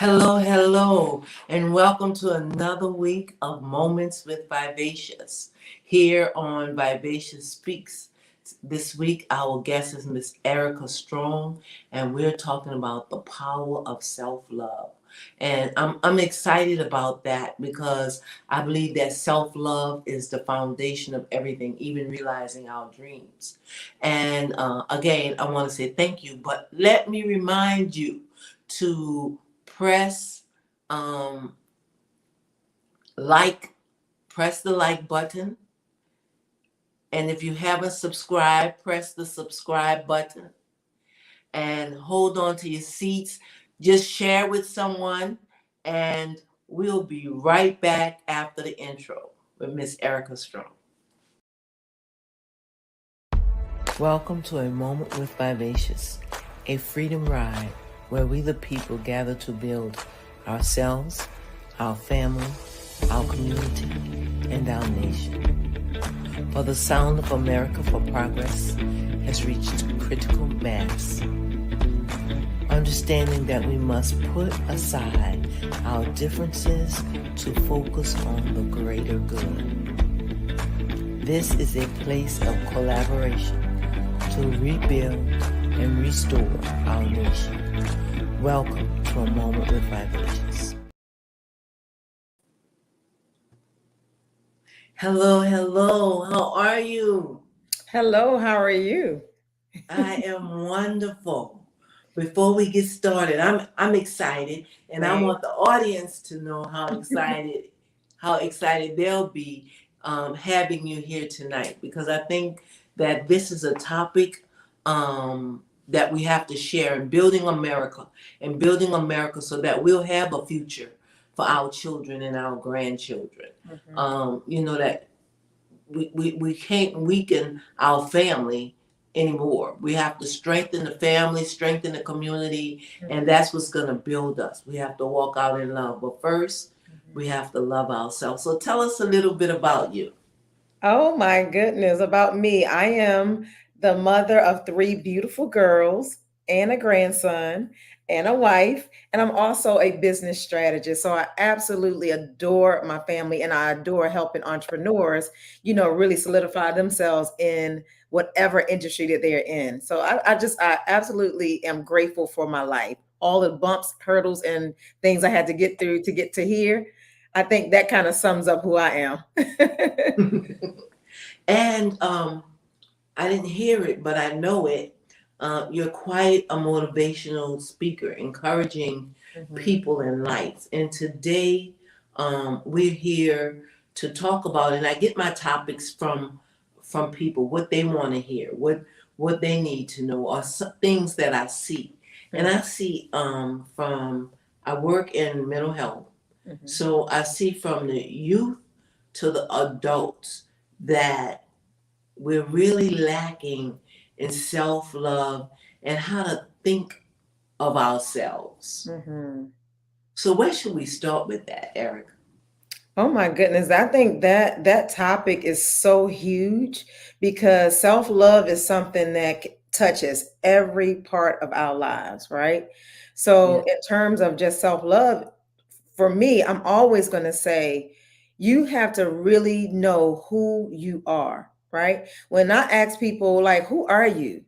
Hello, hello, and welcome to another week of Moments with Vivacious here on Vivacious Speaks. This week, our guest is Miss Erica Strong, and we're talking about the power of self-love. And I'm excited about that because I believe that self-love is the foundation of everything, even realizing our dreams. And again, I want to say thank you, but let me remind you to press um, like, press the like button. And if you haven't subscribed, press the subscribe button and hold on to your seats. Just share with someone, and we'll be right back after the intro with Miss Erica Strong. Welcome to A Moment with Vivacious, a freedom ride where we the people gather to build ourselves, our family, our community, and our nation. For the sound of America for progress has reached critical mass. Understanding that we must put aside our differences to focus on the greater good. This is a place of collaboration to rebuild and restore our nation. Welcome to A Moment with Vivacious. Hello, hello. How are you? Hello, how are you? I am wonderful. Before we get started, I'm excited, and I Same. want the audience to know how excited they'll be having you here tonight, because I think that this is a topic that we have to share in building America so that we'll have a future for our children and our grandchildren. Mhm. That we can't weaken our family anymore. We have to strengthen the family, strengthen the community, and Mhm. that's what's going to build us. We have to walk out in love. But first, we Mhm. have to love ourselves. So tell us a little bit about you. Oh my goodness, about me. I am the mother of three beautiful girls and a grandson and a wife, and I'm also a business strategist. So I absolutely adore my family and I adore helping entrepreneurs, really solidify themselves in whatever industry that they're in. So I absolutely am grateful for my life. All the bumps, hurdles, and things I had to get through to get to here. I think that kind of sums up who I am. And I didn't hear it, but I know it. You're quite a motivational speaker, encouraging Mhm. people in life. And today, we're here to talk about, and I get my topics from people, what they want to hear, what they need to know, or some things that I see. And Mhm. I see I work in mental health, Mhm. so I see from the youth to the adults that we're really lacking in self love and how to think of ourselves. Mhm. So, where should we start with that, Eric? Oh my goodness, I think that topic is so huge because self-love is something that touches every part of our lives, right? So Yeah. in terms of just self-love, for me, I'm always going to say you have to really know who you are, right? When I ask people like, who are you?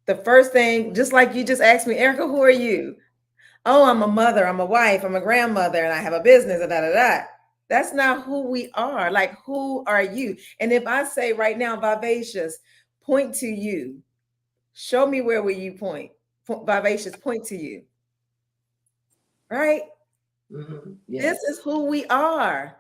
The first thing, just like you just asked me, Erica, who are you? Oh, I'm a mother, I'm a wife, I'm a grandmother, and I have a business, and da da da. That's not who we are. Like, who are you? And if I say right now, Vivacious, point to you, show me where will you point? Vivacious, point to you, right? This Yes. is who we are.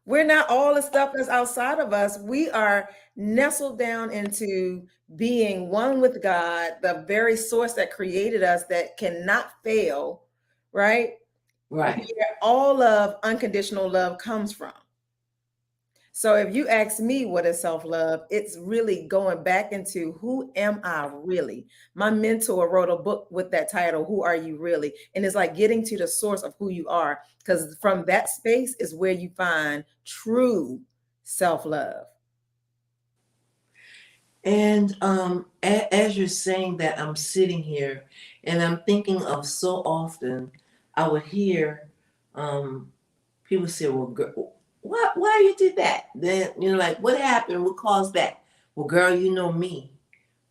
We're not all the stuff that's outside of us. We are nestled down into being one with God, the very source that created us that cannot fail, right? Right. Where all of unconditional love comes from. So if you ask me what is self-love, it's really going back into who am I really? My mentor wrote a book with that title, Who Are You Really? And it's like getting to the source of who you are, because from that space is where you find true self-love. And as you're saying that, I'm sitting here and I'm thinking of so often I would hear people say, "Well, girl, why you did that?" Then like, what happened? What caused that? Well, girl, you know me.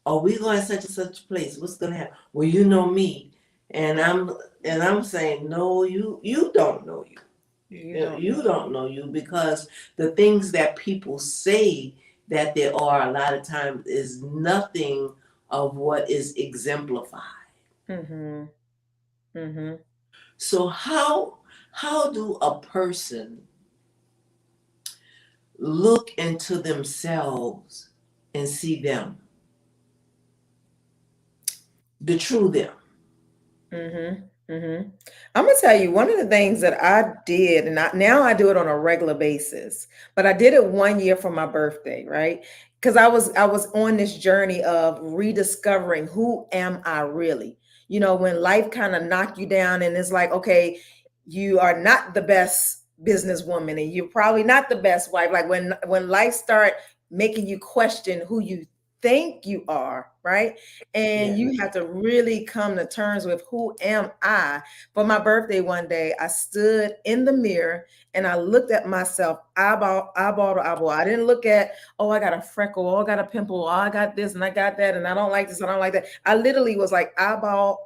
Are we going to such and such a place? What's going to happen? Well, you know me, and I'm saying, no, you don't know you. You don't You don't know you, because the things that people say that there are a lot of times is nothing of what is exemplified. know. Mm-hmm. Mm-hmm. So how do a person look into themselves and see them, the true them? Mm-hmm. Mm-hmm. I'm gonna tell you one of the things that I did, and now I do it on a regular basis. But I did it one year for my birthday, right? Because I was on this journey of rediscovering who am I really. When life kind of knocked you down, and it's like, okay, you are not the best businesswoman, and you're probably not the best wife. Like when life start making you question who you think you are, right? And Yeah. you have to really come to terms with who am I. For my birthday one day, I stood in the mirror and I looked at myself eyeball to eyeball. I didn't look at, oh, I got a freckle, oh, I got a pimple, oh, I got this and I got that, and I don't like this, I don't like that. I literally was like eyeball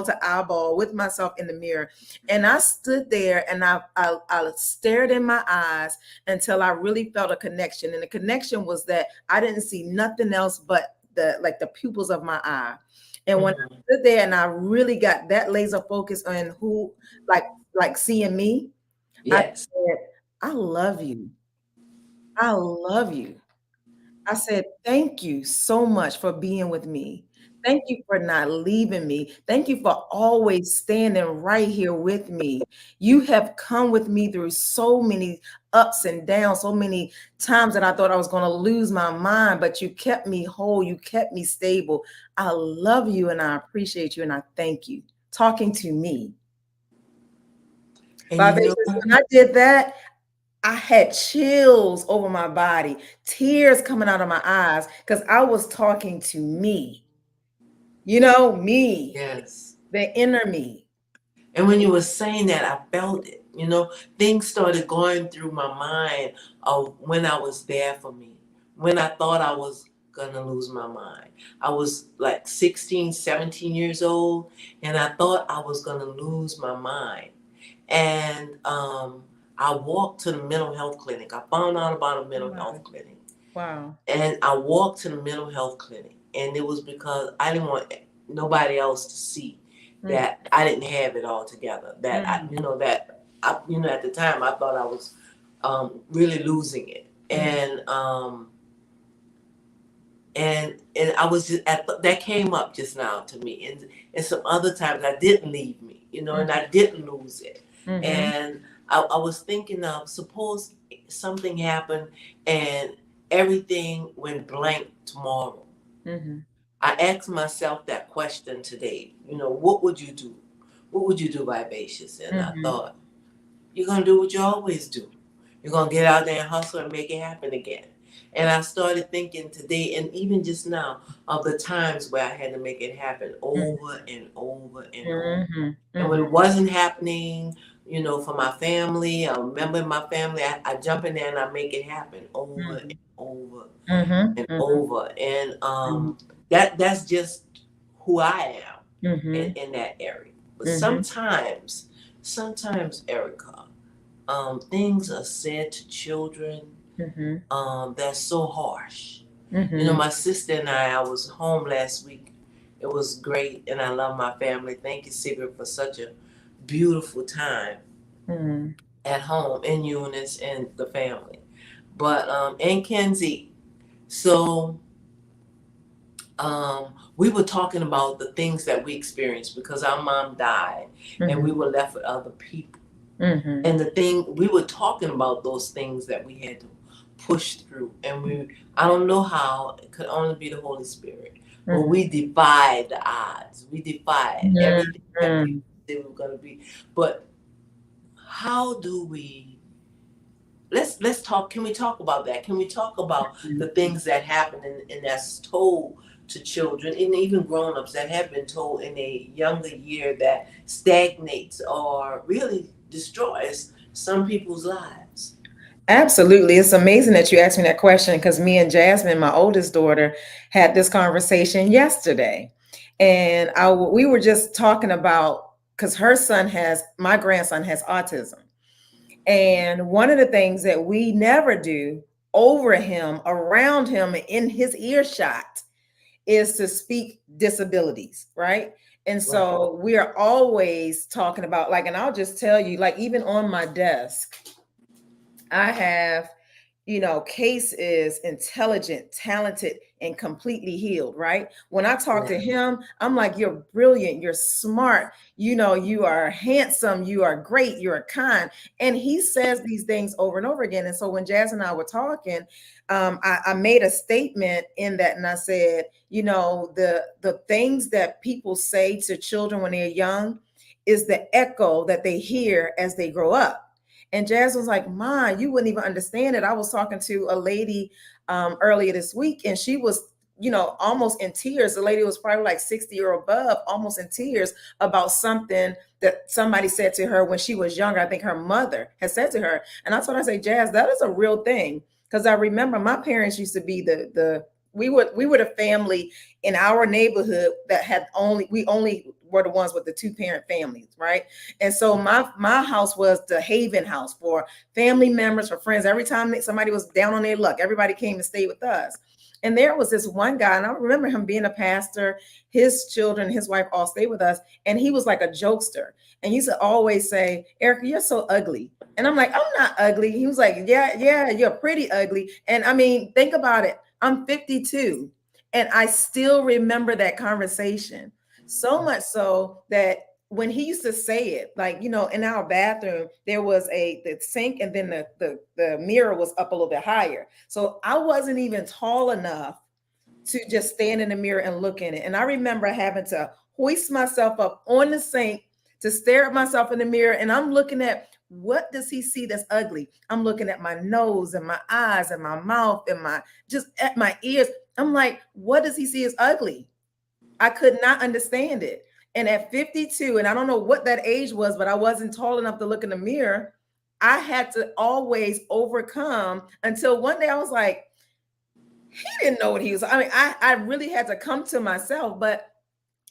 to eyeball with myself in the mirror. And I stood there and I stared in my eyes until I really felt a connection. And the connection was that I didn't see nothing else but the pupils of my eye. And when I Mhm. stood there and I really got that laser focus on who, like like seeing me, I Yes. said, I love you. I love you. I said, thank you so much for being with me. Thank you for not leaving me. Thank you for always standing right here with me. You have come with me through so many ups and downs, so many times that I thought I was going to lose my mind, but you kept me whole. You kept me stable. I love you and I appreciate you and I thank you. Talking to me. And you Vivacious, know, when I did that, I had chills over my body, tears coming out of my eyes because I was talking to me, me, yes. the inner me. And when you were saying that, I felt it. Things started going through my mind of when I was there for me, when I thought I was going to lose my mind. I was like 16, 17 years old, and I thought I was going to lose my mind. And I walked to the mental health clinic. I found out about a mental Wow. health clinic. Wow. And I walked to the mental health clinic, and it was because I didn't want nobody else to see Mm, that I didn't have it all together. That mm, at the time I thought I was really losing it, mm, and I was just that came up just now to me, and some other times I didn't leave me, mm, and I didn't lose it, mhm, and I was thinking of, suppose something happened and everything went blank tomorrow. mhm, I asked myself that question today. What would you do? What would you do, Vivacious? And I mhm, thought, you're going to do what you always do. You're going to get out there and hustle and make it happen again. And I started thinking today, and even just now, of the times where I had to make it happen mm, over and over and over. mhm, And when mhm, it wasn't happening, for my family, a member of my family, I jump in there and I make it happen over and mhm, over mhm, and mhm, over. And mhm, that's just who I am in, mhm, in that area. But mhm, sometimes, Erica, things are said to children mhm, that's so harsh. mhm, My sister and I was home last week. It was great, and I love my family. Thank you, Sigrid, for such a beautiful time mhm, at home in Eunice and the family. But and Kenzie, so we were talking about the things that we experienced because our mom died, and we mhm, were left with other people. mhm, And the thing we were talking about, those things that we had to push through, and I don't know how, it could only be the Holy Spirit, but mhm, we defied the odds. We defied mhm, everything that people said we were going to be. But how do we, let's talk, can we talk about that? Can we talk about the mhm, things that happened and that's told to children and even grown-ups that have been told in a younger year that stagnates or really destroys some people's lives? Absolutely. It's amazing that you asked me that question because me and Jasmine, my oldest daughter, had this conversation yesterday. And we were just talking about, because my grandson has autism. And one of the things that we never do over him, around him, in his earshot is to speak disabilities, right? And Right. so we are always talking about, like, and I'll just tell you, like, even on my desk, I have, Case is intelligent, talented, and completely healed, right? When I talk to Yeah. him, I'm like, you're brilliant, you're smart, you are handsome, you are great, you're kind. And he says these things over and over again. And so when Jazz and I were talking, I made a statement in that, and I said, the things that people say to children when they're young is the echo that they hear as they grow up. And Jazz was like, Ma, you wouldn't even understand it. I was talking to a lady earlier this week, and she was, almost in tears. The lady was probably like 60 or above, almost in tears about something that somebody said to her when she was younger. I think her mother had said to her. And I told her, I say, Jazz, that is a real thing. Because I remember my parents used to be we were the family in our neighborhood that we only were the ones with the two parent families, right? And so my house was the haven house for family members, for friends. Every time somebody was down on their luck, everybody came to stay with us. And there was this one guy, and I remember him being a pastor, his children, his wife all stayed with us. And he was like a jokester. And he used to always say, Erica, you're so ugly. And I'm like, I'm not ugly. He was like, yeah, you're pretty ugly. And I mean, think about it. I'm 52 and I still remember that conversation. So much so that when he used to say it, like, in our bathroom, there was the sink, and then the mirror was up a little bit higher. So I wasn't even tall enough to just stand in the mirror and look in it. And I remember having to hoist myself up on the sink to stare at myself in the mirror. And I'm looking at, what does he see that's ugly? I'm looking at my nose and my eyes and my mouth and just at my ears. I'm like, what does he see as ugly? I could not understand it. And at 52, and I don't know what that age was, but I wasn't tall enough to look in the mirror. I had to always overcome until one day I was like, he didn't know what he was. I mean, I really had to come to myself, but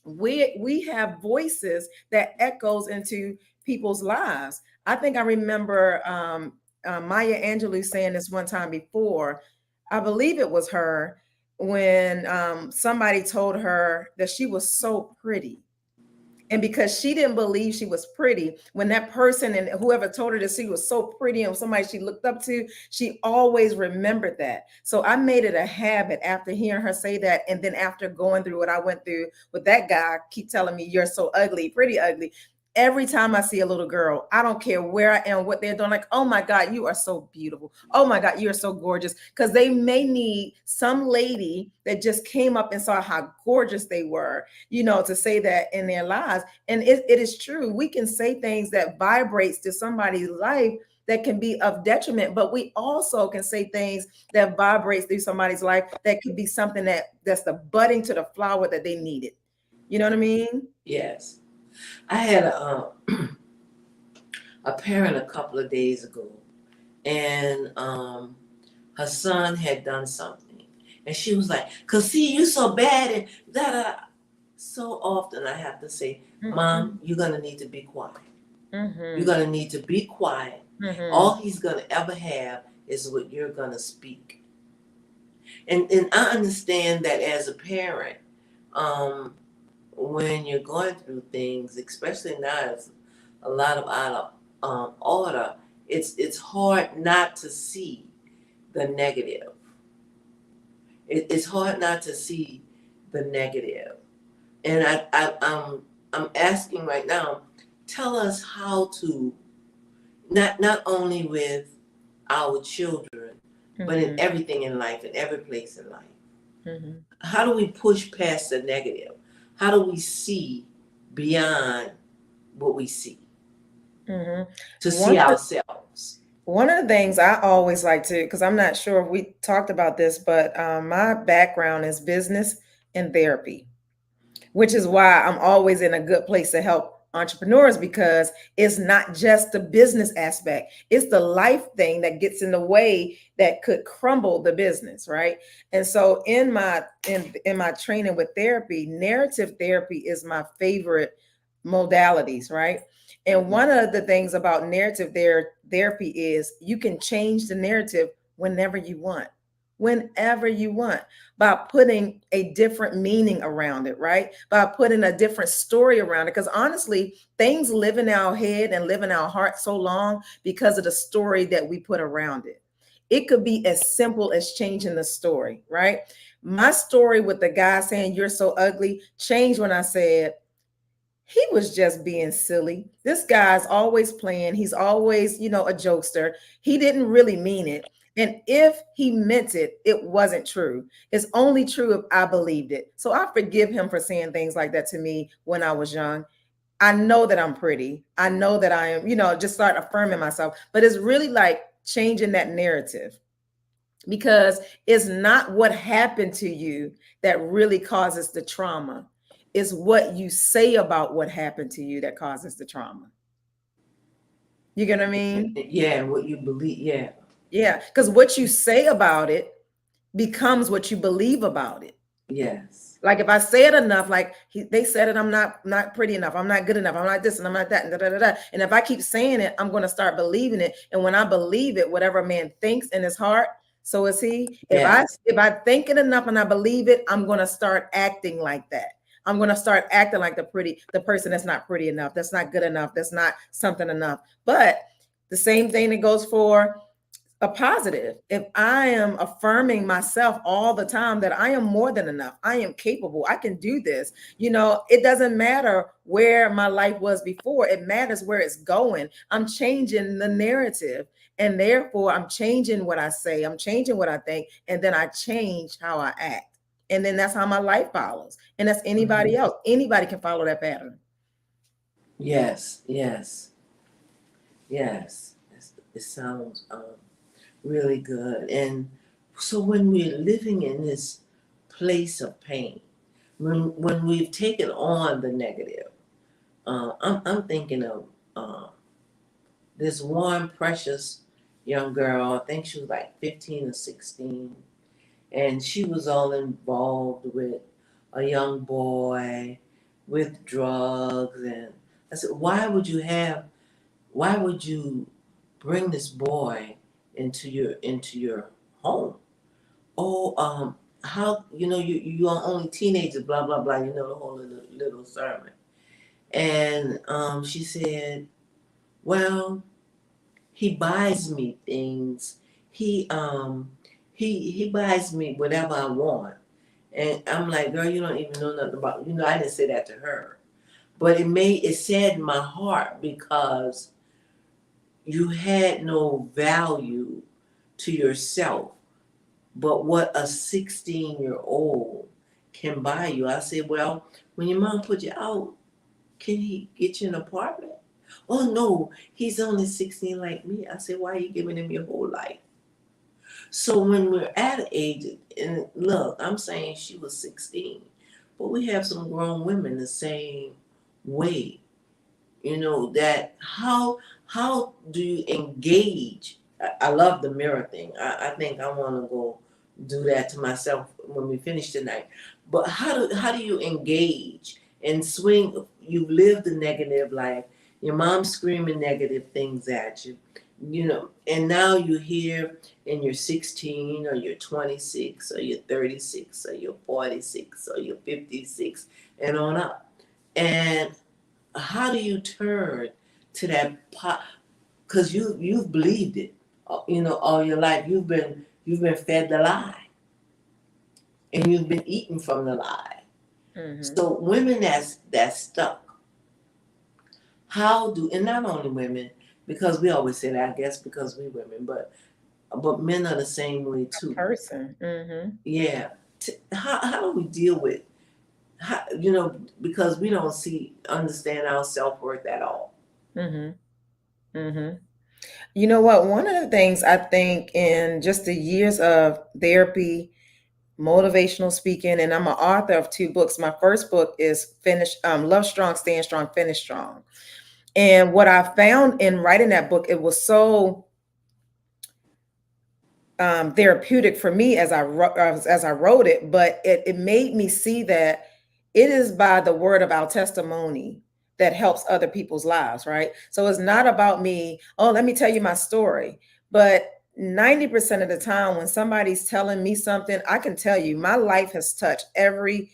we have voices that echoes into people's lives. I think I remember Maya Angelou saying this one time before. I believe it was her, when somebody told her that she was so pretty. And because she didn't believe she was pretty, when that person and whoever told her that she was so pretty and somebody she looked up to, she always remembered that. So I made it a habit after hearing her say that. And then after going through what I went through with that guy, keep telling me, you're so ugly, pretty ugly. Every time I see a little girl, I don't care where I am, what they're doing, like, oh my God, you are so beautiful. Oh my God, you're so gorgeous. Because they may need some lady that just came up and saw how gorgeous they were, to say that in their lives. And it is true. We can say things that vibrates to somebody's life that can be of detriment, but we also can say things that vibrates through somebody's life that could be something that's the budding to the flower that they needed. You know what I mean? Yes. I had a parent a couple of days ago, and her son had done something, and she was like, "Cause see, you so bad," and da da. So often I have to say, Mom, you're gonna need to be quiet. Mm-hmm. You're gonna need to be quiet. Mm-hmm. All he's gonna ever have is what you're gonna speak. And I understand that as a parent, um, when you're going through things, especially now, it's a lot of out of order. It's hard not to see the negative. It's hard not to see the negative. And I'm asking right now, tell us how to, not only with our children, but in everything in life, in every place in life. Mm-hmm. How do we push past the negative? How do we see beyond what we see Mm-hmm. to see ourselves? One of the things I always like to, because I'm not sure if we talked about this, but my background is business in therapy, which is why I'm always in a good place to help entrepreneurs, because it's not just the business aspect, it's the life thing that gets in the way that could crumble the business, right? And so in my training with therapy, narrative therapy is my favorite modalities, right? And one of the things about therapy is you can change the narrative whenever you want, whenever you want, by putting a different meaning around it, right? By putting a different story around it. Because honestly, things live in our head and live in our heart so long because of the story that we put around it. It could be as simple as changing the story, right? My story with the guy saying, "You're so ugly," changed when I said, "He was just being silly. This guy's always playing. He's always, a jokester. He didn't really mean it. And if he meant it, it wasn't true. It's only true if I believed it." So I forgive him for saying things like that to me when I was young. I know that I'm pretty. I know that I am, just start affirming myself. But it's really like changing that narrative, because it's not what happened to you that really causes the trauma. It's what you say about what happened to you that causes the trauma. You get what I mean? Yeah, what you believe. Yeah. Yeah, because what you say about it becomes what you believe about it. Yes. Like if I say it enough, like they said it, I'm not pretty enough, I'm not good enough, I'm not this and I'm not that, and da, da, da, da. And if I keep saying it, I'm going to start believing it. And when I believe it, whatever a man thinks in his heart, so is he. Yes. If I think it enough and I believe it, I'm going to start acting like that. I'm going to start acting like the person that's not pretty enough, that's not good enough, that's not something enough. But the same thing that goes for a positive. If I am affirming myself all the time that I am more than enough, I am capable, I can do this, it doesn't matter where my life was before, it matters where it's going. I'm changing the narrative, and therefore I'm changing what I say, I'm changing what I think, and then I change how I act. And then that's how my life follows. And that's anybody else. Anybody can follow that pattern. Yes. Yes. Yes. It sounds really good. And so when we're living in this place of pain, when we've taken on the negative, I'm thinking of this one precious young girl. I think she was like 15 or 16, and she was all involved with a young boy with drugs. And I said, why would you bring this boy into your home? Oh, how you are only teenagers, blah blah blah. The whole little sermon. And she said, well, he buys me things. He um he buys me whatever I want. And I'm like, girl, you don't even know nothing about. I didn't say that to her, but it saddened my heart because you had no value to yourself, but what a 16-year-old can buy you. I said, well, when your mom put you out, can he get you an apartment? Oh no, he's only 16 like me. I said, why are you giving him your whole life? So when we're at an age, and look, I'm saying she was 16, but we have some grown women the same way. That how do you engage? I love the mirror thing. I think I want to go do that to myself when we finish tonight. But how do you engage and swing? You live the negative life. Your mom's screaming negative things at you, and now you're here and you're 16 or you're 26 or you're 36 or you're 46 or you're 56 and on up. And how do you turn to that pot? Because you've believed it, all your life. You've been fed the lie, and you've been eating from the lie. Mm-hmm. So women that's stuck, how do, and not only women, because we always say that, I guess because we women, but men are the same way too. Person. Mm-hmm. Yeah. How do we deal with, because we don't understand our self-worth at all. Mm-hmm. Mm-hmm. You know what? One of the things I think in just the years of therapy motivational speaking, and I'm an author of two books. My first book is Love Strong, Stand Strong, Finish Strong. And what I found in writing that book, it was so therapeutic for me as I wrote it, but it made me see that it is by the word of our testimony that helps other people's lives, right? So it's not about me, oh, let me tell you my story. But 90% of the time when somebody's telling me something, I can tell you my life has touched every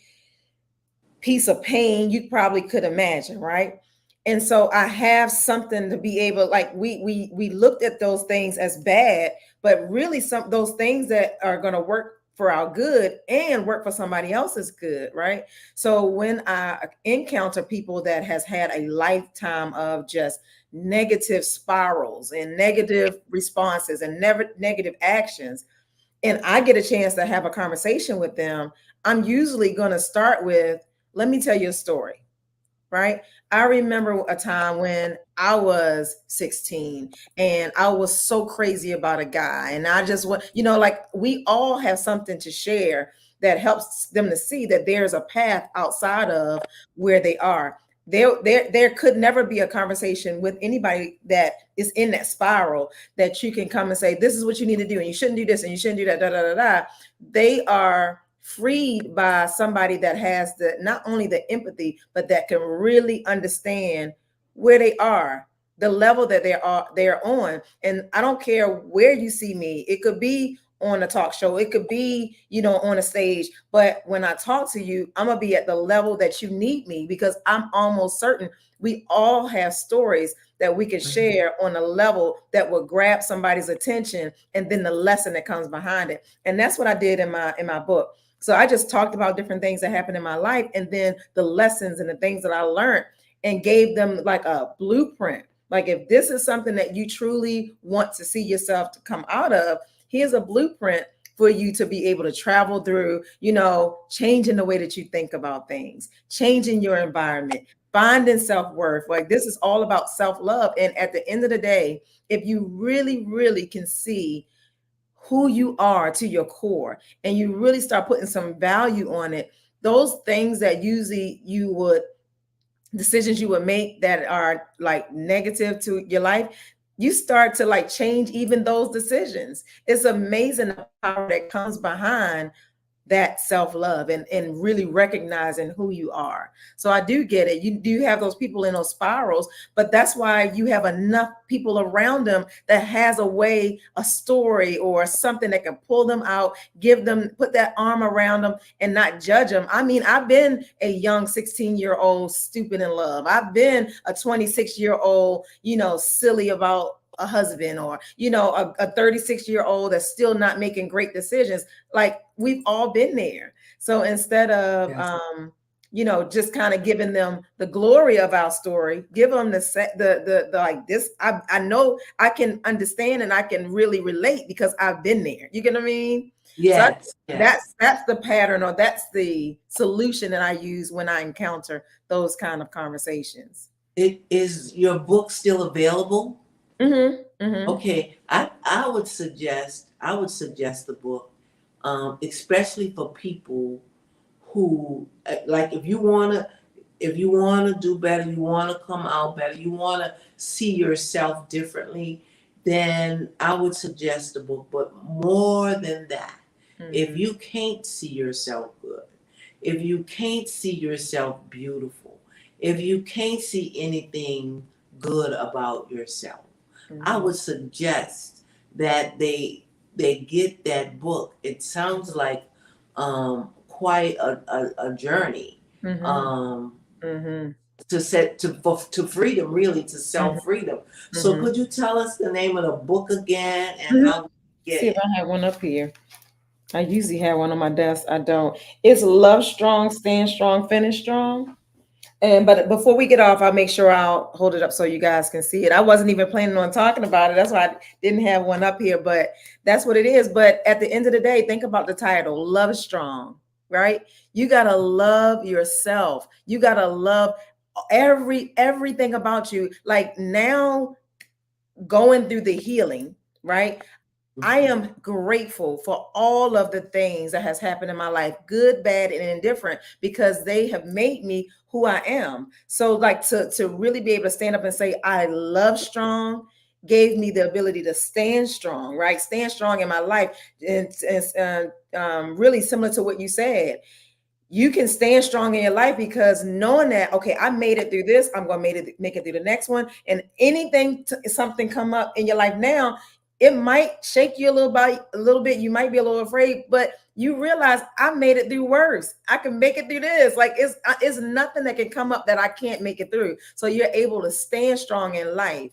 piece of pain you probably could imagine, right? And so I have something to be able, like we looked at those things as bad, but really some those things that are going to work for our good and work for somebody else's good, right? So when I encounter people that has had a lifetime of just negative spirals and negative responses and never negative actions, and I get a chance to have a conversation with them, I'm usually going to start with, let me tell you a story, right? I remember a time when I was 16 and I was so crazy about a guy. And I just want, like we all have something to share that helps them to see that there's a path outside of where they are. There could never be a conversation with anybody that is in that spiral that you can come and say, this is what you need to do, and you shouldn't do this, and you shouldn't do that, da da da da. They are freed by somebody that has the not only the empathy, but that can really understand where they are, the level that they're on. And I don't care where you see me, it could be on a talk show, it could be on a stage, but when I talk to you, I'm gonna be at the level that you need me, because I'm almost certain we all have stories that we can share on a level that will grab somebody's attention, and then the lesson that comes behind it. And that's what I did in my book. So I just talked about different things that happened in my life, and then the lessons and the things that I learned, and gave them like a blueprint. Like, if this is something that you truly want to see yourself to come out of, here's a blueprint for you to be able to travel through, changing the way that you think about things, changing your environment, finding self-worth. Like, this is all about self-love. And at the end of the day, if you really, really can see who you are to your core, and you really start putting some value on it, those things that usually decisions you would make that are like negative to your life, you start to like change even those decisions. It's amazing the power that comes behind that self-love, and really recognizing who you are. So I do get it. You do have those people in those spirals, but that's why you have enough people around them that has a way, a story or something that can pull them out, put that arm around them and not judge them. I mean, I've been a young 16-year-old stupid in love. I've been a 26-year-old, silly about a husband, or a 36-year-old that's still not making great decisions. Like, we've all been there. So instead of Yes. just kind of giving them the glory of our story, give them the like this. I know I can understand and I can really relate because I've been there. You get what I mean? So Yes, yes. that's the pattern, or that's the solution that I use when I encounter those kind of conversations. Is your book still available? Mm-hmm. Mm-hmm. Okay, I would suggest the book, especially for people who like, if you wanna do better, you wanna come out better, you wanna see yourself differently, then I would suggest the book. But more than that, if Mm-hmm. you can't see yourself good, if you can't see yourself beautiful, if you can't see anything good about yourself, I Mm-hmm. would suggest that they get that book. It sounds like quite a journey, Mm-hmm. um, Mm-hmm. to freedom, really, to self freedom. So Mm-hmm. could you tell us the name of the book again and Mm-hmm. how we get See if it? I have one up here. I usually have one on my desk. I don't. It's Love Strong, Stand Strong, Finish Strong. And but before we get off, I'll make sure I'll hold it up so you guys can see it. I wasn't even planning on talking about it. That's why I didn't have one up here, but that's what it is. But at the end of the day, think about the title, Love Strong, right? You gotta love yourself. You gotta love everything about you. Like, now, going through the healing, right? I am grateful for all of the things that has happened in my life, good, bad, and indifferent, because they have made me who I am. So like to really be able to stand up and say I love strong gave me the ability to stand strong, right? Stand strong in my life. And it's really similar to what you said. You can stand strong in your life because knowing that, okay, I made it through this, I'm going to make it through the next one. And anything, something come up in your life now, it might shake you a little bit. You might be a little afraid, but you realize I made it through worse. I can make it through this. Like it's nothing that can come up that I can't make it through. So you're able to stand strong in life.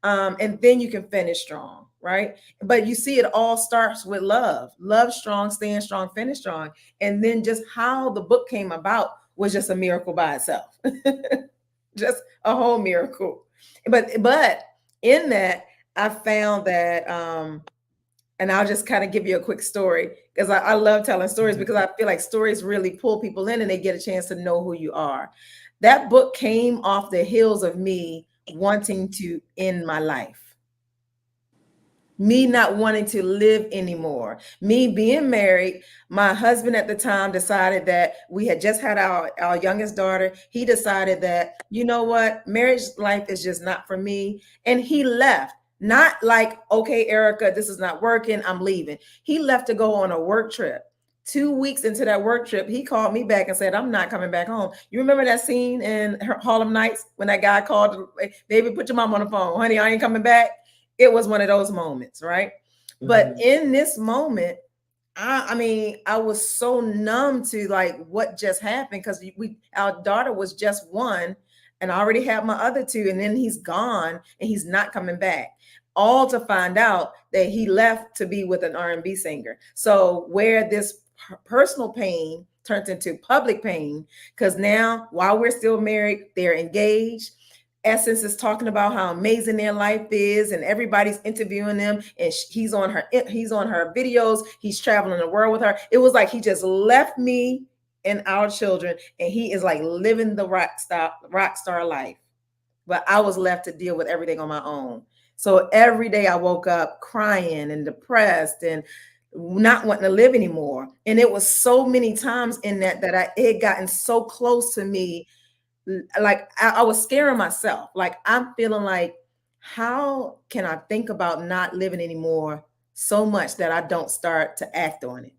And then you can finish strong, right? But you see, it all starts with love strong, stand strong, finish strong. And then just how the book came about was just a miracle by itself. Just a whole miracle. But in that, I found that and I'll just kind of give you a quick story because I love telling stories, because I feel like stories really pull people in and they get a chance to know who you are. That book came off the heels of me wanting to end my life, me not wanting to live anymore, me being married. My husband at the time decided that we had just had our youngest daughter. He decided that, you know what, marriage life is just not for me. And he left. Not like, okay, Erica, this is not working, I'm leaving. He left to go on a work trip. 2 weeks into that work trip, he called me back and said, I'm not coming back home. You remember that scene in Harlem Nights when that guy called, baby, put your mom on the phone. Honey, I ain't coming back. It was one of those moments, right? But in this moment, I mean, I was so numb to like what just happened, because our daughter was just one, and I already had my other two, and then he's gone and he's not coming back. All to find out that he left to be with an R&B singer. So where this personal pain turns into public pain, because now while we're still married, they're engaged. Essence is talking about how amazing their life is, and everybody's interviewing them, and he's on her videos. He's traveling the world with her. It was like he just left me and our children, and he is like living the rock star life. But I was left to deal with everything on my own. So every day I woke up crying and depressed and not wanting to live anymore. And it was so many times in that it had gotten so close to me, like I was scaring myself. Like I'm feeling like, how can I think about not living anymore so much that I don't start to act on it?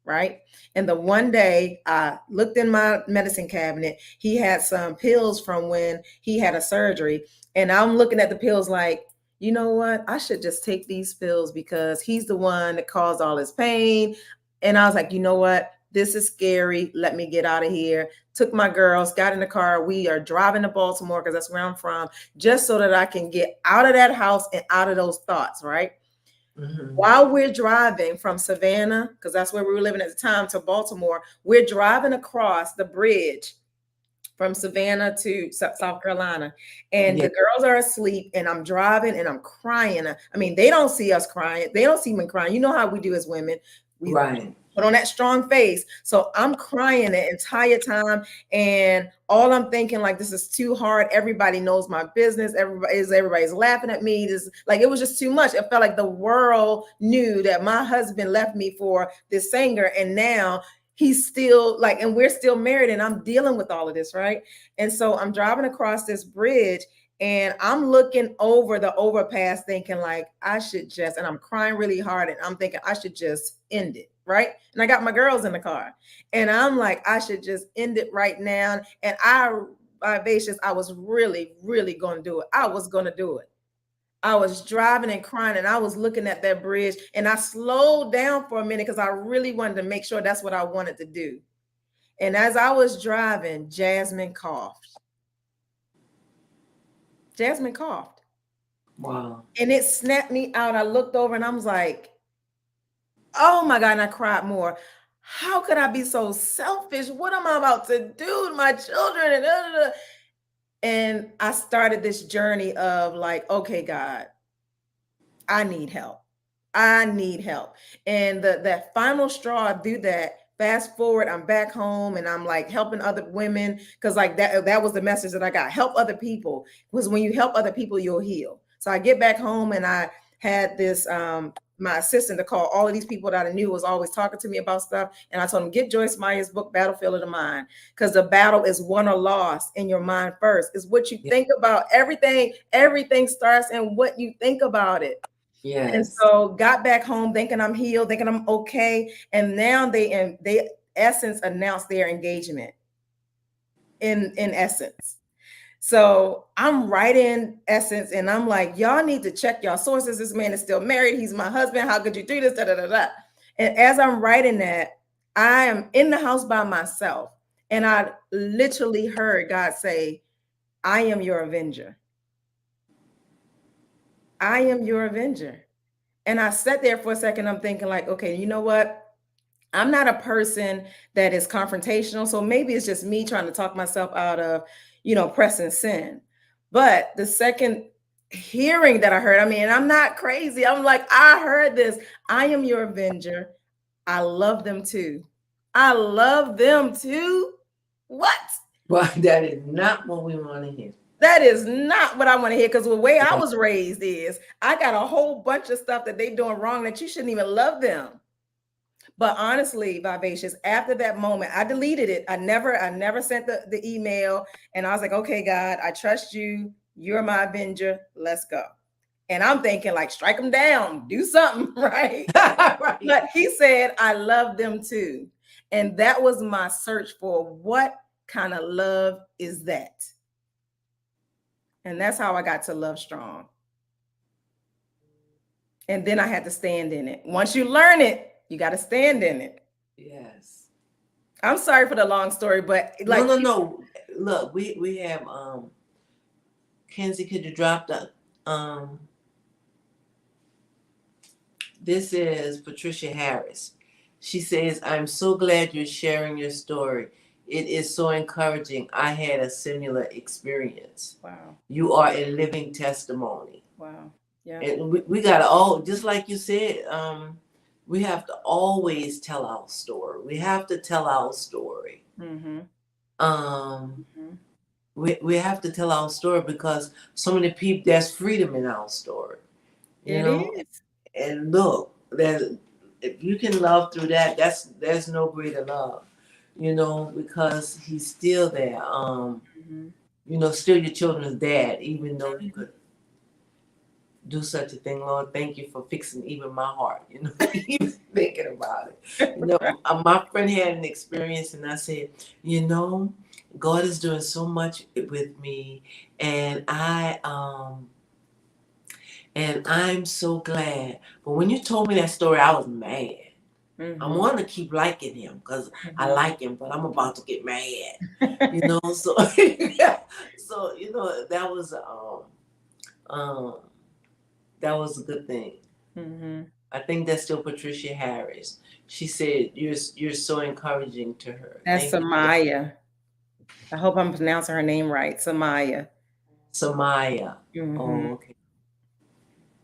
Right. And the one day I looked in my medicine cabinet, he had some pills from when he had a surgery. And I'm looking at the pills like, you know what? I should just take these pills because he's the one that caused all his pain. And I was like, you know what? This is scary. Let me get out of here. Took my girls, got in the car. We are driving to Baltimore because that's where I'm from, just so that I can get out of that house and out of those thoughts, right? While we're driving from Savannah, because that's where we were living at the time, to Baltimore, we're driving across the bridge from Savannah to South Carolina. And the girls are asleep, and I'm driving and I'm crying. I mean, they don't see us crying. They don't see me crying. You know how we do as women. We put on that strong face. So I'm crying the entire time. And all I'm thinking, like, this is too hard. Everybody knows my business. Everybody's laughing at me. This, like, it was just too much. It felt like the world knew that my husband left me for this singer. And now he's still like, and we're still married, and I'm dealing with all of this, right? And so I'm driving across this bridge, and I'm looking over the overpass thinking like I should just, and I'm crying really hard, and I'm thinking I should just end it, right? And I got my girls in the car, and I'm like, I should just end it right now. And Vivacious, I was really, really going to do it. I was going to do it. I was driving and crying, and I was looking at that bridge, and I slowed down for a minute because I really wanted to make sure that's what I wanted to do. And as I was driving, Jasmine coughed. Jasmine coughed. Wow. And it snapped me out. I looked over and I was like, oh my God. And I cried more. How could I be so selfish? What am I about to do to my children? And I started this journey of like, okay, God, I need help. I need help. And that final straw, I do that. Fast forward, I'm back home and I'm like helping other women, because like that was the message that I got. Help other people, because when you help other people, you'll heal. So I get back home and I had this my assistant to call all of these people that I knew was always talking to me about stuff. And I told him, get Joyce Meyer's book, Battlefield of the Mind, because the battle is won or lost in your mind first. It's what you Yeah. think about. Everything starts in what you think about it. And Yes. so got back home thinking I'm healed, thinking I'm okay. And now they Essence announced their engagement in Essence. So I'm writing Essence and I'm like, y'all need to check y'all sources. This man is still married. He's my husband. How could you do this? Da, da, da, da. And as I'm writing that, I am in the house by myself. And I literally heard God say, I am your avenger. I am your avenger. And I sat there for a second. I'm thinking, like, okay, you know what? I'm not a person that is confrontational. So maybe it's just me trying to talk myself out of, pressing sin. But the second hearing that I heard, I mean, I'm not crazy. I'm like, I heard this. I am your avenger. I love them too. I love them too. What? Well, that is not what we want to hear. That is not what I want to hear, because the way I was raised is I got a whole bunch of stuff that they doing wrong that you shouldn't even love them. But honestly, Vivacious, after that moment, I deleted it. I never sent the email. And I was like, okay, God, I trust you. You're my avenger. Let's go. And I'm thinking, like, strike them down, do something, right? Right. But he said, I love them too. And that was my search for what kind of love is that? And that's how I got to Love Strong. And then I had to stand in it. Once you learn it, you got to stand in it. Yes. I'm sorry for the long story, but like, No. Look, we have Kenzie, could you drop the this is Patricia Harris. She says, I'm so glad you're sharing your story. It is so encouraging. I had a similar experience. wow. You are a living testimony. Wow. Yeah. And we got to all, just like you said, we have to always tell our story. We have to tell our story. Mm-hmm. Um, Mm-hmm. we have to tell our story because so many people, there's freedom in our story. You It know, is. and look, if you can love through that, there's no greater love, because he's still there. Mm-hmm. Still your children's dad, even though you Mm-hmm. could do such a thing. Lord, thank you for fixing even my heart, even thinking about it. My friend had an experience and I said, God is doing so much with me, and I'm so glad. But when you told me that story, I was mad. Mm-hmm. I want to keep liking him because I like him, but I'm about to get mad. So um that was a good thing. Mm-hmm. I think that's still Patricia Harris. She said you're so encouraging to her. That's Thank you for that. Samaya. I hope I'm pronouncing her name right. Samaya. Samaya. Mm-hmm. Oh, okay.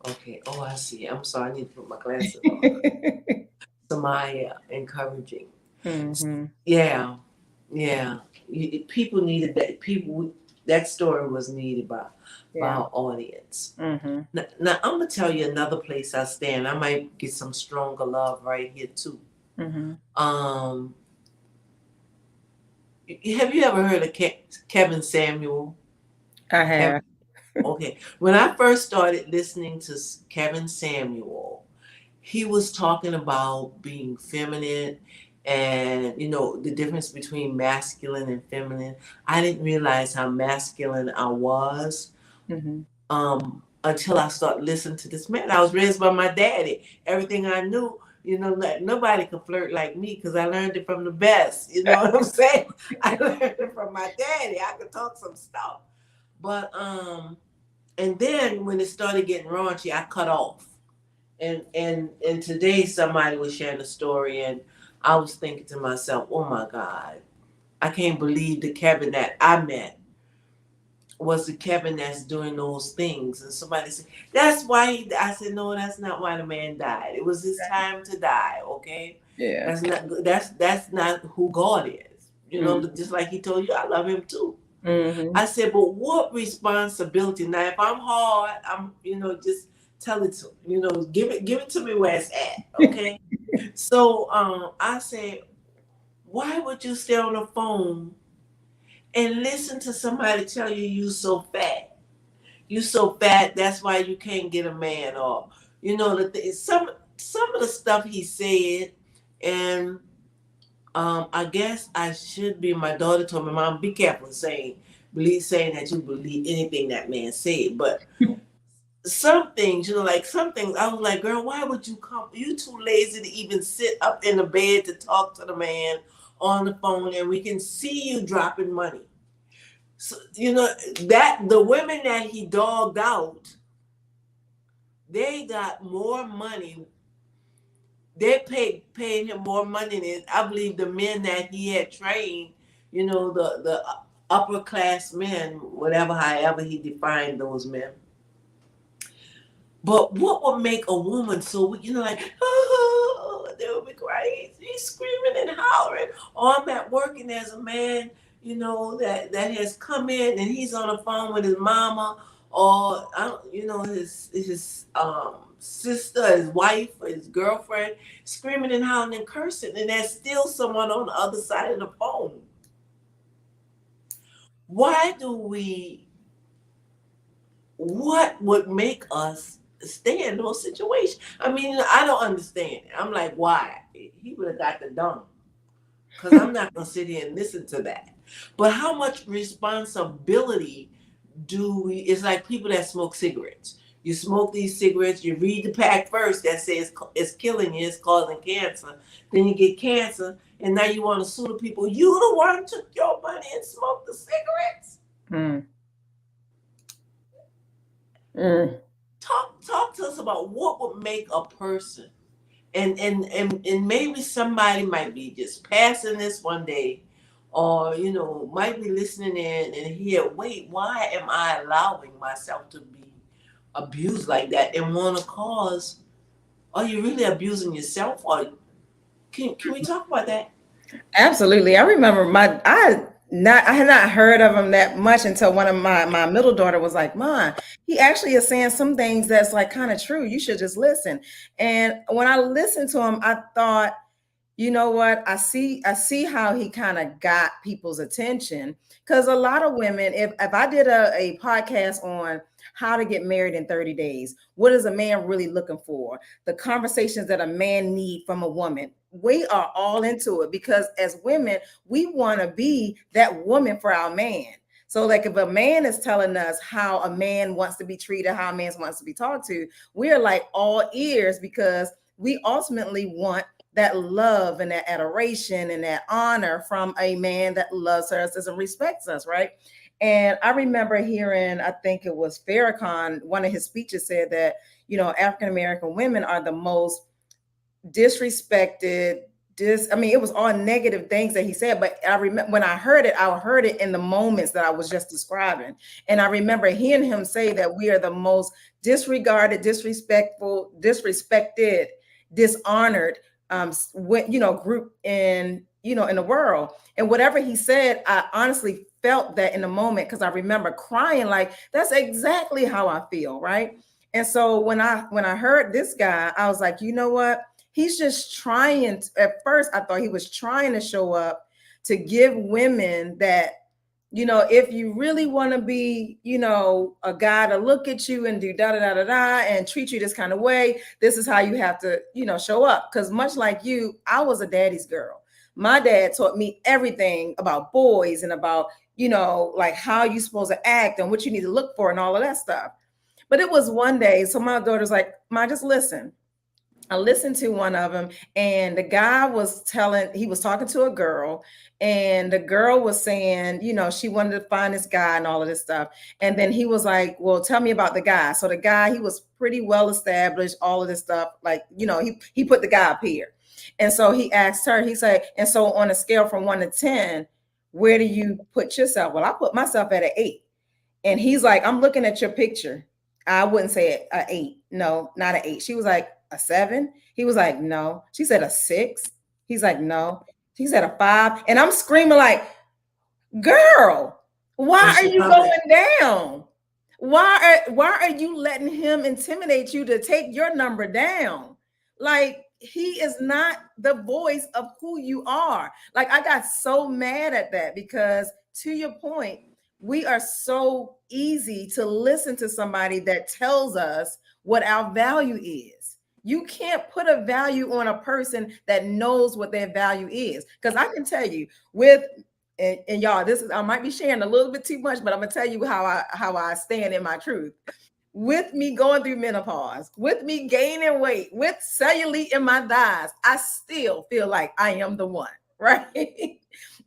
Okay. Oh, I see. I'm sorry. I need to put my glasses on. Samaya, encouraging. Mm-hmm. Yeah. Yeah. People needed that. That story was needed by Yeah. our audience. Mm-hmm. Now I'm gonna tell you another place I stand. I might get some stronger love right here too. Mm-hmm. Have you ever heard of Kevin Samuel? I Kevin, have. okay. When I first started listening to Kevin Samuel, he was talking about being feminine and the difference between masculine and feminine. I didn't realize how masculine I was Mm-hmm. until I started listening to this man. I was raised by my daddy. Everything I knew, like nobody could flirt like me because I learned it from the best. You know what I'm saying? I learned it from my daddy. I could talk some stuff. But and then when it started getting raunchy, I cut off. And today somebody was sharing a story, and I was thinking to myself, oh my God, I can't believe the Kevin that I met was the Kevin that's doing those things. And somebody said, that's why I said, no, that's not why the man died. It was his time to die, okay? Yeah. That's not who God is. Mm-hmm. Just like he told you, I love him too. Mm-hmm. I said, but what responsibility? Now, if I'm hard, I'm, just tell it to, give it to me where it's at, okay? So I said, why would you stay on the phone and listen to somebody tell you you so fat? You so fat, that's why you can't get a man. Or some of the stuff he said, and I guess I should be. My daughter told me, "Mom, be careful saying that you believe anything that man said." But some things, like some things, I was like, "Girl, why would you come? You too lazy to even sit up in the bed to talk to the man on the phone, and we can see you dropping money." So, that the women that he dogged out, they got more money. They paid him more money than, I believe, the men that he had trained. The upper class men, whatever, however he defined those men. But what would make a woman so, like, oh, they would be crying, he's screaming and hollering. Or I'm at work and there's a man, that has come in and he's on the phone with his mama, or his sister, his wife, or his girlfriend, screaming and hollering and cursing, and there's still someone on the other side of the phone. Why do we? What would make us stay in those situations? I mean, I don't understand it. I'm like, why? He would have got the dumb. Because I'm not going to sit here and listen to that. But how much responsibility do we? It's like people that smoke cigarettes. You smoke these cigarettes, you read the pack first that says it's killing you, it's causing cancer. Then you get cancer, and now you want to sue the people. You the one who took your money and smoked the cigarettes. Talk to us about what would make a person, and maybe somebody might be just passing this one day, or might be listening in and hear, wait, why am I allowing myself to be abused like that, and want to cause? Are you really abusing yourself? Or can we talk about that? Absolutely. I remember I had not heard of him that much until one of my middle daughter was like, "Mom, he actually is saying some things that's like kind of true. You should just listen." And when I listened to him, I thought, you know what, I see how he kind of got people's attention, because a lot of women, if I did a podcast on how to get married in 30 days, what is a man really looking for, the conversations that a man need from a woman, we are all into it, because as women we want to be that woman for our man. So like if a man is telling us how a man wants to be treated, how a man wants to be talked to, we're like all ears, because we ultimately want that love and that adoration and that honor from a man that loves us and respects us, right? And I remember hearing, I think it was Farrakhan, one of his speeches said that, African American women are the most disrespected. I mean, it was all negative things that he said, but I remember when I heard it in the moments that I was just describing. And I remember hearing him say that we are the most disregarded, disrespectful, disrespected, dishonored, group in the world. And whatever he said, I honestly felt that in the moment, because I remember crying, like, that's exactly how I feel, right? And so when I heard this guy, I was like, you know what? He's just trying at first I thought he was trying to show up to give women that, if you really want to be, a guy to look at you and do da da da da da and treat you this kind of way, this is how you have to, show up. Because much like you, I was a daddy's girl. My dad taught me everything about boys and about, like how you supposed to act and what you need to look for and all of that stuff. But it was one day, so my daughter's like, "Ma, just listen." I listened to one of them, and the guy he was talking to a girl, and the girl was saying, she wanted to find this guy and all of this stuff. And then he was like, "Well, tell me about the guy." So the guy, he was pretty well established, all of this stuff. Like, he put the guy up here. And so he asked her, he said, "And so on a scale from 1 to 10, where do you put yourself?" Well, I put myself at an 8. And he's like, "I'm looking at your picture. I wouldn't say a 8. No, not an 8." She was like, "A 7?" He was like, "No." She said, "A 6?" He's like, "No." She said, "A 5." And I'm screaming like, "Girl, why And are she you loved it. going down? Why are you letting him intimidate you to take your number down? Like, he is not the voice of who you are. Like, I got so mad at that because, to your point, we are so easy to listen to somebody that tells us what our value is. You can't put a value on a person that knows what their value is. Because I can tell you, with and y'all, this is, I might be sharing a little bit too much, but I'm gonna tell you how I stand in my truth. With me going through menopause, with me gaining weight, with cellulite in my thighs, I still feel like I am the one, right?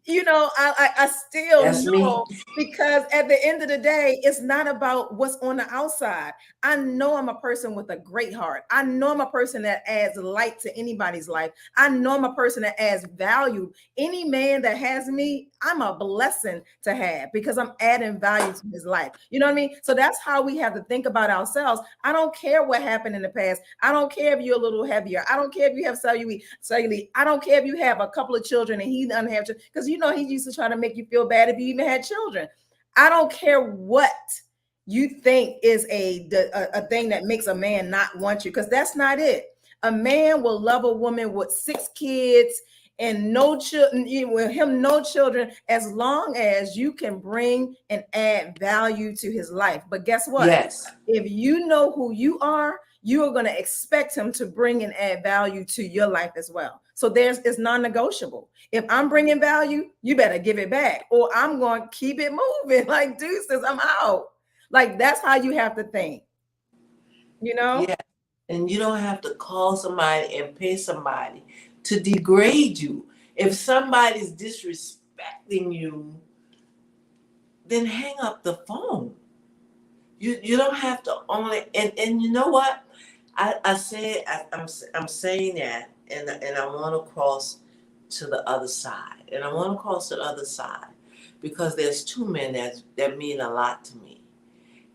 I still That's me. know, because at the end of the day, it's not about what's on the outside. I know I'm a person with a great heart. I know I'm a person that adds light to anybody's life. I know I'm a person that adds value. Any man that has me, I'm a blessing to have because I'm adding value to his life. You know what I mean? So that's how we have to think about ourselves. I don't care what happened in the past. I don't care if you're a little heavier. I don't care if you have cellulite. I don't care if you have a couple of children and he doesn't have children, because he used to try to make you feel bad if you even had children. I don't care what you think is a thing that makes a man not want you, because that's not it. A man will love a woman with 6 kids and no children, with him no children, as long as you can bring and add value to his life. But guess what? Yes. If you know who you are, you are going to expect him to bring and add value to your life as well. So it's non-negotiable. If I'm bringing value, you better give it back, or I'm going to keep it moving. Like, deuces, I'm out. Like, that's how you have to think, you know? Yeah. And you don't have to call somebody and pay somebody to degrade you. If somebody's disrespecting you, then hang up the phone. You don't have to only, and you know what? I'm saying that, and I want to cross to the other side. And I want to cross to the other side because there's 2 men that mean a lot to me.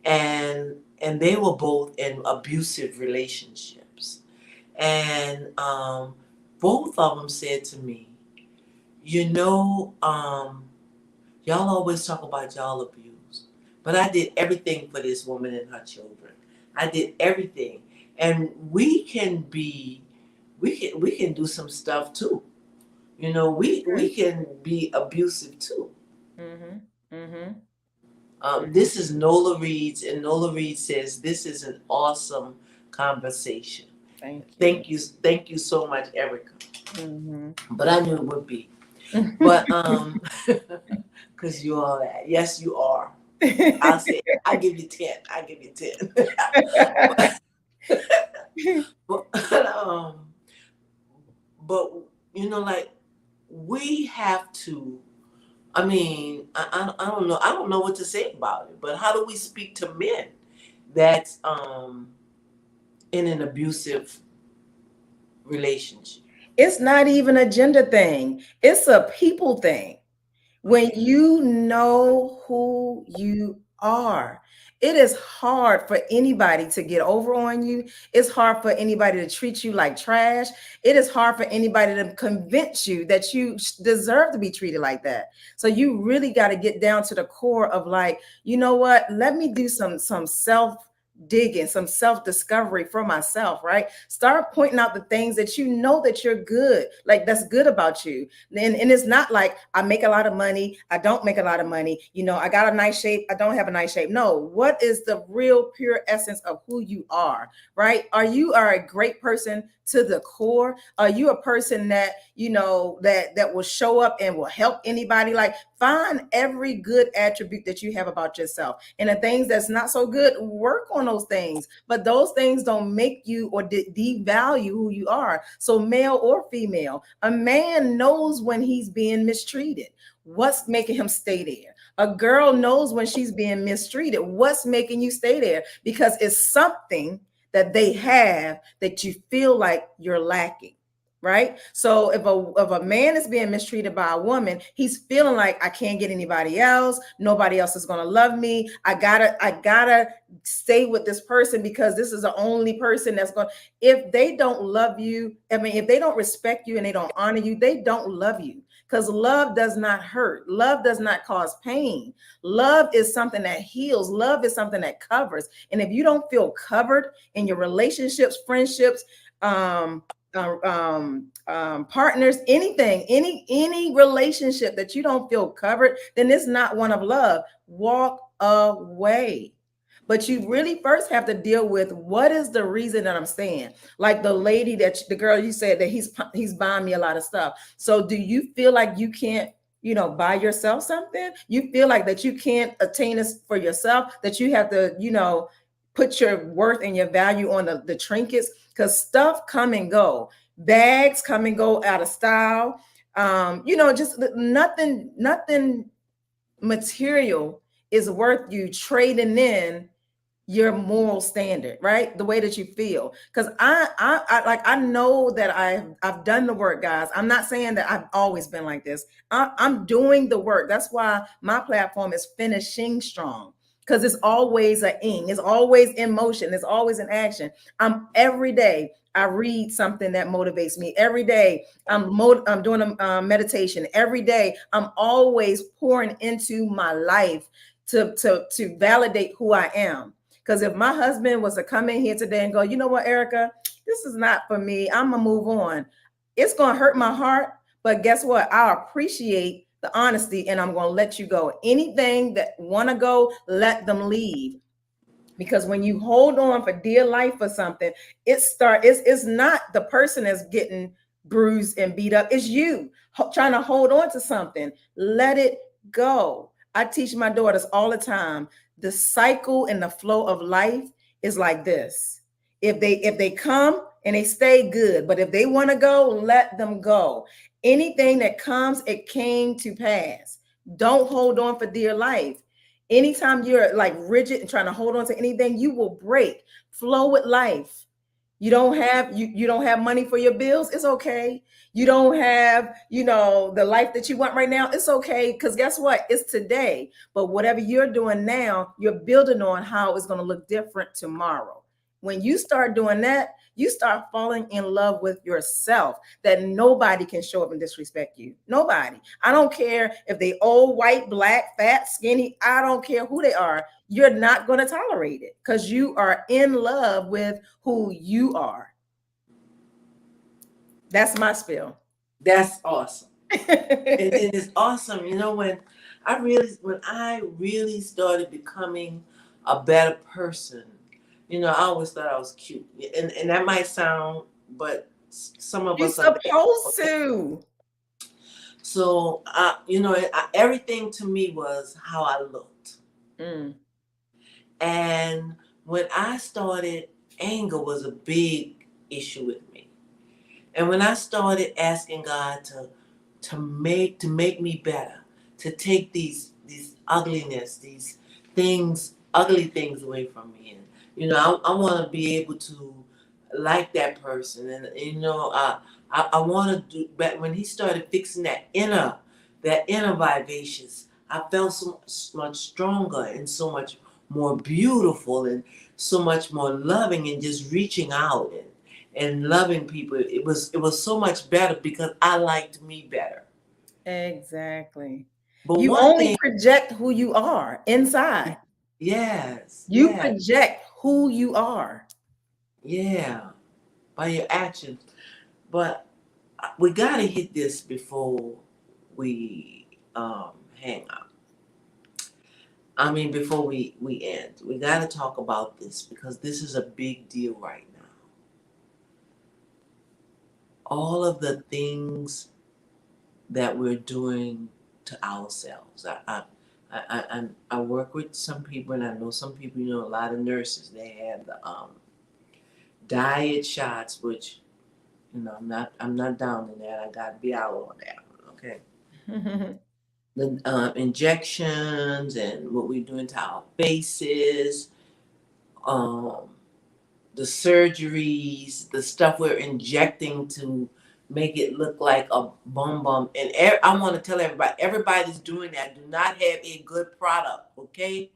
And they were both in abusive relationships. And both of them said to me, you know, y'all always talk about y'all abuse, but I did everything for this woman and her children. I did everything, and we can do some stuff too. We can be abusive too. Mm-hmm. Mm-hmm. This is Nola Reed's, and Nola Reed says this is an awesome conversation. Thank you. Thank you so much, Erica. Mm-hmm. But I knew it would be. But because you are that. Yes, you are. I'll say I give you 10. I give you 10. but, but like we have to. I mean, I don't know. I don't know what to say about it. But how do we speak to men that's in an abusive relationship? It's not even a gender thing. It's a people thing. When you know who you are, it is hard for anybody to get over on you. It's hard for anybody to treat you like trash. It is hard for anybody to convince you that you deserve to be treated like that. So you really got to get down to the core of, like, you know what? Let me do some self digging, some self discovery for myself, right? Start pointing out the things that you know that you're good, like that's good about you. And it's not like I make a lot of money, I don't make a lot of money, I got a nice shape, I don't have a nice shape. No, what is the real pure essence of who you are, right? You are a great person to the core? Are you a person that that will show up and will help anybody? Like, find every good attribute that you have about yourself, and the things that's not so good, work on those things. But those things don't make you or devalue who you are. So male or female, a man knows when he's being mistreated. What's making him stay there? A girl knows when she's being mistreated. What's making you stay there? Because it's something that they have that you feel like you're lacking, right? So if a man is being mistreated by a woman, he's feeling like, I can't get anybody else, nobody else is going to love me, I gotta stay with this person because this is the only person that's going. If they don't love you, I mean, if they don't respect you and they don't honor you, they don't love you. because love does not hurt. Love does not cause pain. Love is something that heals. Love is something that covers. And if you don't feel covered in your relationships, friendships, um, partners, anything, any relationship that you don't feel covered, then it's not one of love. Walk away. But you really first have to deal with what is the reason that I'm staying. Like the lady the girl you said that he's buying me a lot of stuff. So do you feel like you can't, buy yourself something? You feel like that you can't attain this for yourself, that you have to, put your worth and your value on the trinkets, because stuff come and go. Bags come and go out of style. Just nothing material is worth you trading in your moral standard, right? The way that you feel. Because I know that I've done the work, guys. I'm not saying that I've always been like this. I'm doing the work. That's why my platform is finishing strong. Because it's always a ing, it's always in motion, it's always in action. Every day I read something that motivates me. Every day I'm doing a meditation. Every day I'm always pouring into my life to validate who I am. Because if my husband was to come in here today and go, you know what, Erica, this is not for me, I'm gonna move on, it's gonna hurt my heart. But guess what? I appreciate the honesty, and I'm gonna let you go. Anything that wanna go, let them leave. Because when you hold on for dear life for something, it's not the person that's getting bruised and beat up, it's you trying to hold on to something. Let it go. I teach my daughters all the time, the cycle and the flow of life is like this. If they come and they stay, good, but if they want to go, let them go. Anything that comes, it came to pass. Don't hold on for dear life. Anytime you're like rigid and trying to hold on to anything, you will break. Flow with life. You don't have money for your bills, it's okay. You don't have, the life that you want right now, it's okay. Because guess what? It's today. But whatever you're doing now, you're building on how it's going to look different tomorrow. When you start doing that, you start falling in love with yourself, that nobody can show up and disrespect you. Nobody. I don't care if they old, white, black, fat, skinny. I don't care who they are. You're not going to tolerate it because you are in love with who you are. That's my spiel. That's awesome. It is awesome. When I really started becoming a better person, I always thought I was cute. And that might sound, but some of You're us are there. supposed Okay. to. So, everything to me was how I looked. Mm. And when I started, anger was a big issue with me. And when I started asking God to make me better, to take these ugliness, these ugly things away from me, and I want to be able to like that person, and I want to do. But when He started fixing that inner vivacious, I felt so much stronger and so much more beautiful and so much more loving, and just reaching out and loving people. It was so much better because I liked me better. Exactly. But You one only thing, project who you are inside. yes, You yes, project who you are. yeah, by your actions. But we gotta hit this before we hang up. I mean, before we end, we gotta talk about this because this is a big deal right now. All of the things that we're doing to ourselves. I work with some people, and I know some people. A lot of nurses. They have the diet shots, which I'm not down in that. I got to be out on that one. Okay, the injections and what we're doing to our faces, um, the surgeries, the stuff we're injecting to make it look like a bum bum. And I want to tell everybody's doing that. Do not have a good product, okay?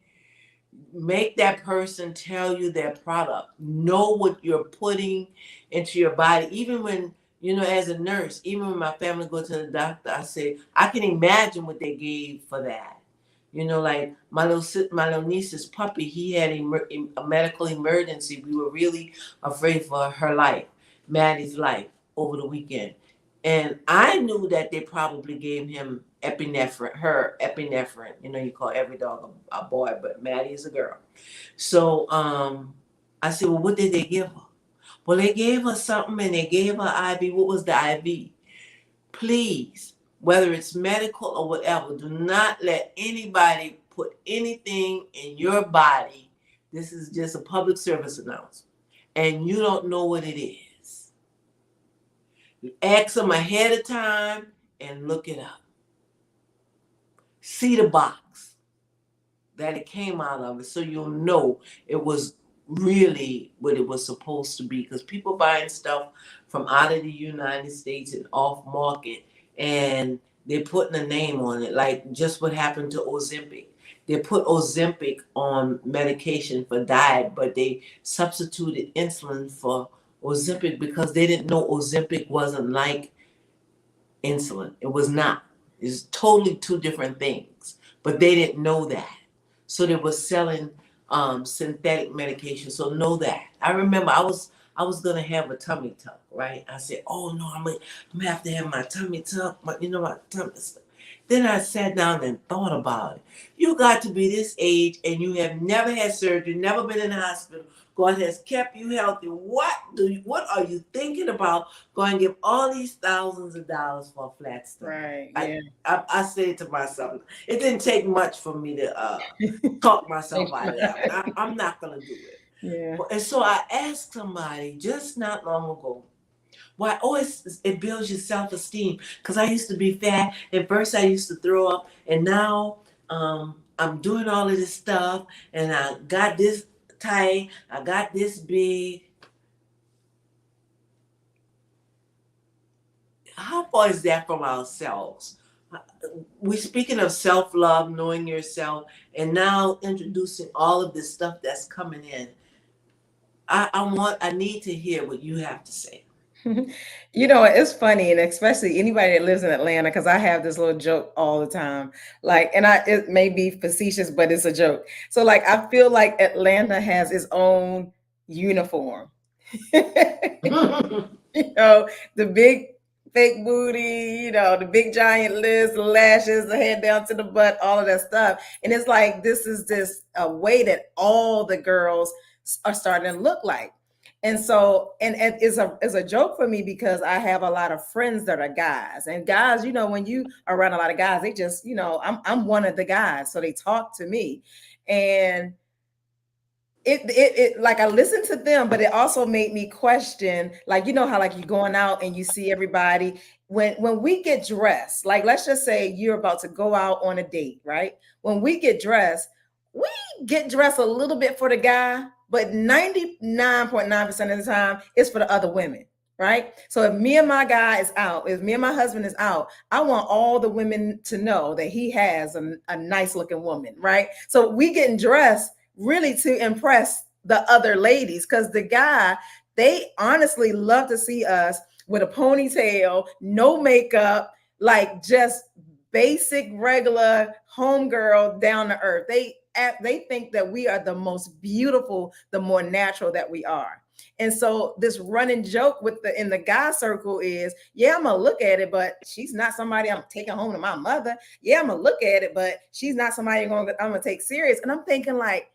Make that person tell you their product. Know what you're putting into your body. Even when You know, as a nurse, even when my family go to the doctor, I say I can imagine what they gave for that. You know, like my little niece's puppy, he had a medical emergency. We were really afraid for her life, Maddie's life, over the weekend, and I knew that they probably gave him epinephrine, her epinephrine. You know, you call every dog a boy, but Maddie is a girl. So I said, well, what did they give her? Well, they gave her something and they gave her IV. What was the IV? Please, whether it's medical or whatever, do not let anybody put anything in your body. This is just a public service announcement. And you don't know what it is. Ask them ahead of time and look it up. See the box that it came out of it so you'll know it was really what it was supposed to be, because people buying stuff from out of the United States and off market, and they're putting a name on it, like just what happened to Ozempic. They put Ozempic on medication for diet, but they substituted insulin for Ozempic because they didn't know Ozempic wasn't like insulin. It was not. It's totally two different things, but they didn't know that. So they were selling synthetic medication. So know that. I remember I was gonna have a tummy tuck, right? I said, oh no, I'm gonna have to have my tummy tuck, my tummy. Then I sat down and thought about it. You got to be this age and you have never had surgery, never been in the hospital. God has kept you healthy. What are you thinking about going to give all these thousands of dollars for a flat stomach? Right. Yeah. I said to myself, it didn't take much for me to talk myself out of that one. I'm not gonna do it. Yeah. And so I asked somebody just not long ago, why? Oh, it builds your self-esteem. Because I used to be fat. At first, I used to throw up, and now I'm doing all of this stuff, and I got this tight. I got this big. How far is that from ourselves? We're speaking of self-love, knowing yourself, and now introducing all of this stuff that's coming in. I need to hear what you have to say. You know, it's funny, and especially anybody that lives in Atlanta, because I have this little joke all the time. Like, and it may be facetious, but it's a joke. So, like, I feel like Atlanta has its own uniform. You know, the big fake booty, you know, the big giant lips, the lashes, the head down to the butt, all of that stuff. And it's like this is this a way that all the girls are starting to look like. And so, and it's a joke for me because I have a lot of friends that are guys. And guys, you know, when you are around a lot of guys, they just, you know, I'm one of the guys. So they talk to me. And it like I listened to them, but it also made me question, like, you know how like you're going out and you see everybody when we get dressed, like let's just say you're about to go out on a date, right? When we get dressed a little bit for the guy, but 99.9% of the time it's for the other women. Right. So if me and my guy is out, if me and my husband is out, I want all the women to know that he has a nice looking woman. Right. So we getting dressed really to impress the other ladies, because the guy, they honestly love to see us with a ponytail, no makeup, like just basic regular homegirl down to earth. They think that we are the most beautiful, the more natural that we are. And so this running joke with in the guy circle is, yeah, I'm gonna look at it, but she's not somebody I'm taking home to my mother. Yeah, I'm gonna look at it, but she's not somebody I'm gonna take serious. And I'm thinking, like,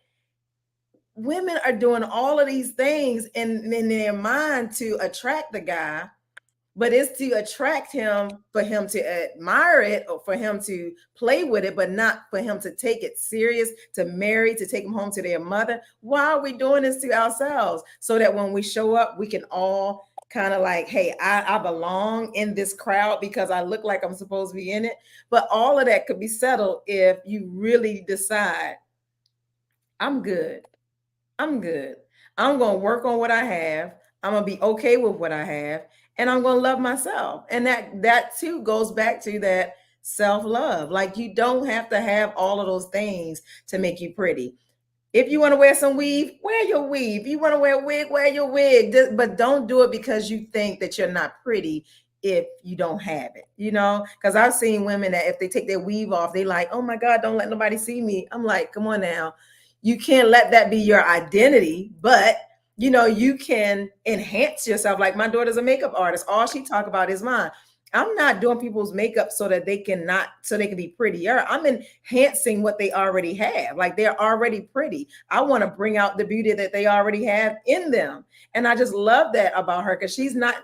women are doing all of these things in their mind to attract the guy, but it's to attract him for him to admire it or for him to play with it, but not for him to take it serious, to marry, to take him home to their mother. Why are we doing this to ourselves? So that when we show up, we can all kind of like, hey, I belong in this crowd because I look like I'm supposed to be in it. But all of that could be settled if you really decide, I'm good. I'm good. I'm going to work on what I have. I'm going to be okay with what I have, and I'm going to love myself. And that too goes back to that self-love. Like, you don't have to have all of those things to make you pretty. If you want to wear some weave, wear your weave. If you want to wear a wig, wear your wig. But don't do it because you think that you're not pretty if you don't have it, you know? Because I've seen women that if they take their weave off, they like, oh my God, don't let nobody see me. I'm like, come on now. You can't let that be your identity, but you know, you can enhance yourself. Like my daughter's a makeup artist. All she talk about is mine. I'm not doing people's makeup so that they can be prettier. I'm enhancing what they already have. Like they're already pretty. I want to bring out the beauty that they already have in them. And I just love that about her because she's not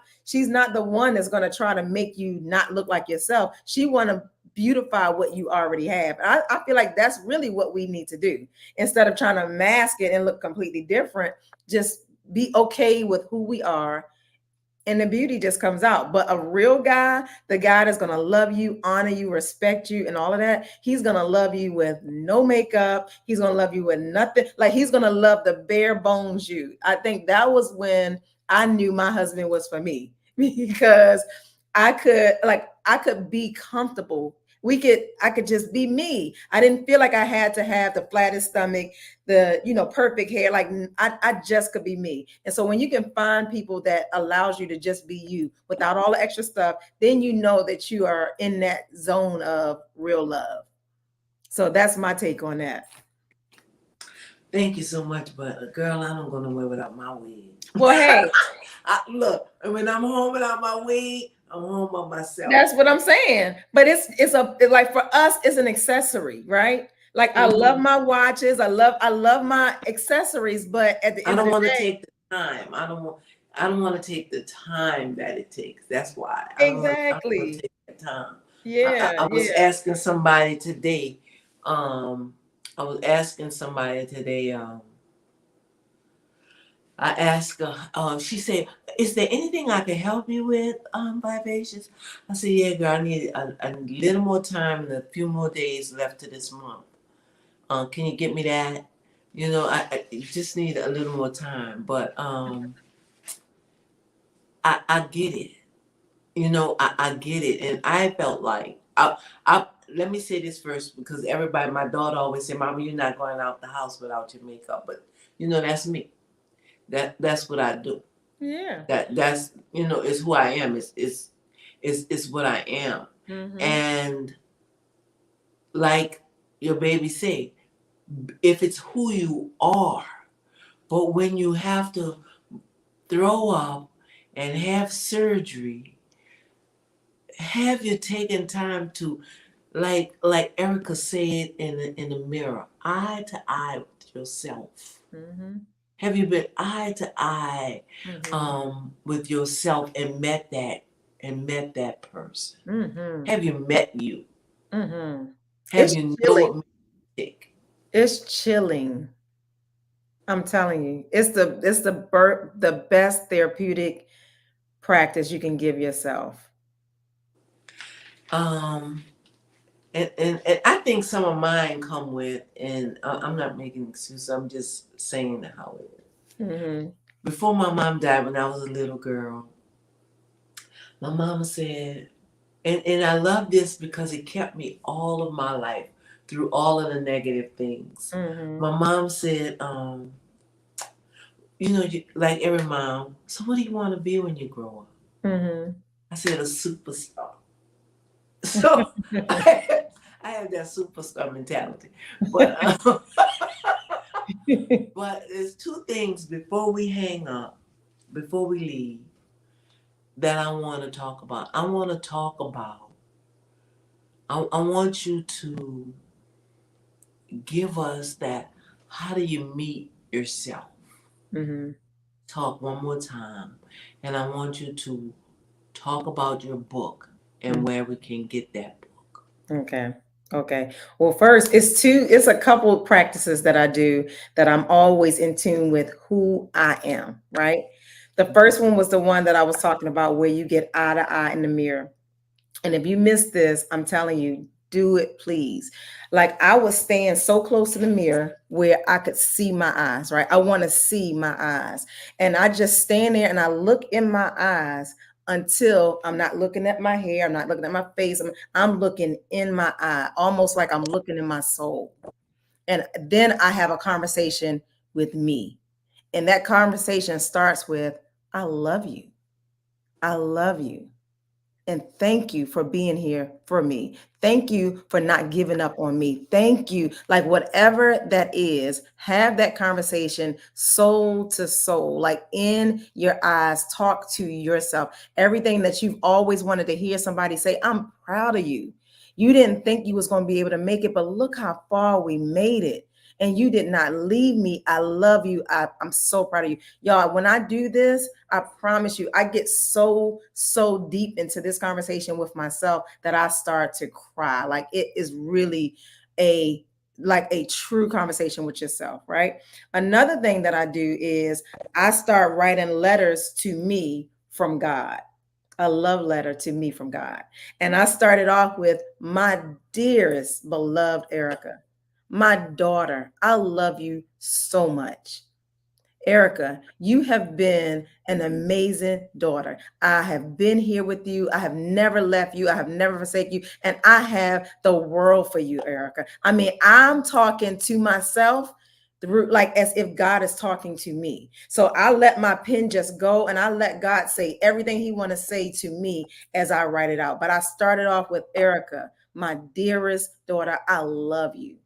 the one that's going to try to make you not look like yourself. She want to beautify what you already have. I feel like that's really what we need to do instead of trying to mask it and look completely different. Just be okay with who we are and the beauty just comes out. But a real guy, the guy that's gonna love you, honor you, respect you, and all of that, he's gonna love you with no makeup. He's gonna love you with nothing. Like he's gonna love the bare bones you. I think that was when I knew my husband was for me because I could be comfortable. I could just be me. I didn't feel like I had to have the flattest stomach, the perfect hair. Like I just could be me. And so when you can find people that allows you to just be you without all the extra stuff, then you know that you are in that zone of real love. So that's my take on that. Thank you so much, but girl, I don't go nowhere without my wig. Well, hey, Look, when I'm home without my wig, I'm home by myself. that's what I'm saying. But like for us, it's an accessory, right? Like I love Mhm. my watches, I love my accessories, but at the I end of don't the want to day, take the time. I don't want to take the time that it takes. That's why I don't want to exactly. take that time. Yeah, I was yeah. asking somebody today. Um, I was asking somebody today. I asked her. She said, "Is there anything I can help you with, Vivacious?" I said, "Yeah, girl. I need a little more time and a few more days left to this month. Can you get me that? I just need a little more time, but I get it. I get it, and I felt like I. Let me say this first because everybody, my daughter always say, "Mama, you're not going out the house without your makeup," but that's me. That's what I do. Yeah. That's is who I am. It's what I am, Mm-hmm. and like your baby say, if it's who you are, but when you have to throw up and have surgery, have you taken time to, like Erica said in the mirror, eye to eye with yourself? Mm-hmm. Have you been eye to eye Mm-hmm. with yourself and met that person? Mm-hmm. Have you met you? Mm-hmm. Have It's you know chilling. what music? It's chilling. I'm telling you, it's the best therapeutic practice you can give yourself. Um, and I think some of mine come with, and I'm not making excuses. I'm just saying how it is. Mm-hmm. Before my mom died, when I was a little girl, my mama said, and I love this because it kept me all of my life through all of the negative things. Mm-hmm. My mom said, like every mom, so what do you want to be when you grow up? Mm-hmm. I said, a superstar. So I have that superstar mentality. But but there's two things before we hang up, before we leave, that I want to talk about. I want you to give us that. How do you meet yourself? Mm-hmm. Talk one more time. And I want you to talk about your book and where we can get that book. Okay. Okay. Well, first, it's a couple practices that I do that I'm always in tune with who I am, right? The first one was the one that I was talking about where you get eye to eye in the mirror. And if you missed this, I'm telling you, do it, please. Like I was staying so close to the mirror where I could see my eyes, right? I want to see my eyes. And I just stand there and I look in my eyes until I'm not looking at my hair. I'm not looking at my face. I'm looking in my eye, almost like I'm looking in my soul. And then I have a conversation with me. And that conversation starts with, I love you. I love you. And thank you for being here for me. Thank you for not giving up on me. Thank you. Like whatever that is, have that conversation soul to soul, like in your eyes, talk to yourself. Everything that you've always wanted to hear somebody say, I'm proud of you. You didn't think you was going to be able to make it, but look how far we made it. And you did not leave me. I love you. I'm so proud of you. Y'all, when I do this, I promise you, I get so deep into this conversation with myself that I start to cry. Like it is really a like a true conversation with yourself, right? Another thing that I do is I start writing letters to me from God. A love letter to me from God. And I started off with my dearest beloved Erica, my daughter. I love you so much. Erica, you have been an amazing daughter. I have been here with you. I have never left you. I have never forsaken you. And I have the world for you, Erica. I mean, I'm talking to myself through like as if God is talking to me. So I let my pen just go and I let God say everything he want to say to me as I write it out. But I started off with Erica, my dearest daughter. I love you.